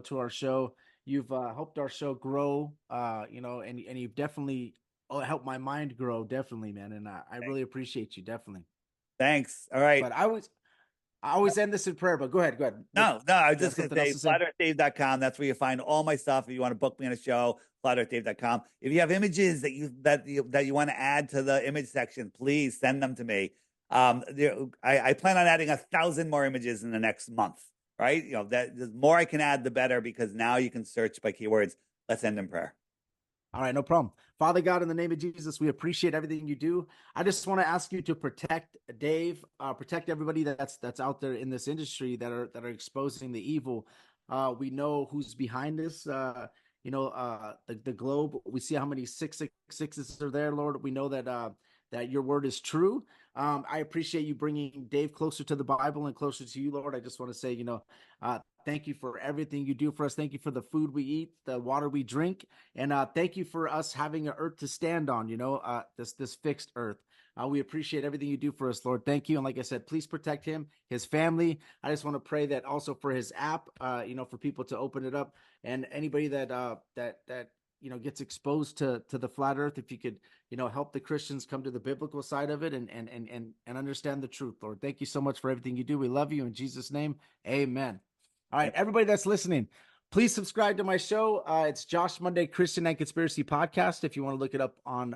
Speaker 1: To our show. You've helped our show grow. And you've definitely helped my mind grow, definitely, man. And I really appreciate you, definitely.
Speaker 2: Thanks. All right.
Speaker 1: But I was I always end this in prayer, but go ahead. Go ahead. What,
Speaker 2: No, I was
Speaker 1: you have
Speaker 2: just going to
Speaker 1: something else
Speaker 2: say
Speaker 1: to say?
Speaker 2: flatearthdave.com. That's where you find all my stuff. If you want to book me on a show, flatearthdave.com. If you have images that you want to add to the image section, please send them to me. I plan on adding 1,000 more images in the next month, right? You know, that the more I can add, the better, because now you can search by keywords. Let's end in prayer.
Speaker 1: All right, no problem. Father God, in the name of Jesus, we appreciate everything you do. I just want to ask you to protect Dave, protect everybody that's out there in this industry that are exposing the evil. We know who's behind this. The globe. We see how many 666s are there, Lord. We know that your word is true. I appreciate you bringing Dave closer to the Bible and closer to you, Lord. I just want to say, thank you for everything you do for us. Thank you for the food we eat, the water we drink. And thank you for us having an earth to stand on, this fixed earth. We appreciate everything you do for us, Lord. Thank you. And like I said, please protect him, his family. I just want to pray that also for his app, for people to open it up, and anybody that gets exposed to the flat earth, if you could, help the Christians come to the biblical side of it and understand the truth, Lord. Thank you so much for everything you do. We love you in Jesus' name. Amen. All right, everybody that's listening, please subscribe to my show. It's Josh Monday Christian and Conspiracy Podcast. If you want to look it up on,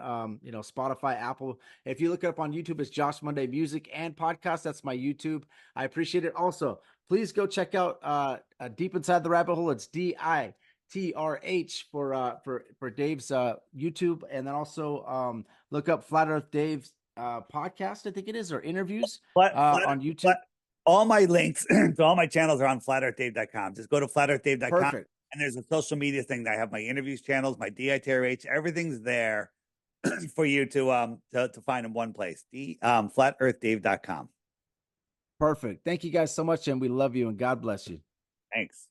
Speaker 1: Spotify, Apple. If you look it up on YouTube, it's Josh Monday Music and Podcast. That's my YouTube. I appreciate it. Also, please go check out Deep Inside the Rabbit Hole. It's DITRH for Dave's YouTube, and then also look up Flat Earth Dave's podcast. I think it is, or interviews on YouTube.
Speaker 2: All my links to all my channels are on flatearthdave.com. Just go to flatearthdave.com.
Speaker 1: Perfect.
Speaker 2: And there's a social media thing that I have my interviews channels, my DITRH, everything's there for you to find in one place. Flatearthdave.com.
Speaker 1: Perfect. Thank you guys so much, and we love you, and God bless you.
Speaker 2: Thanks.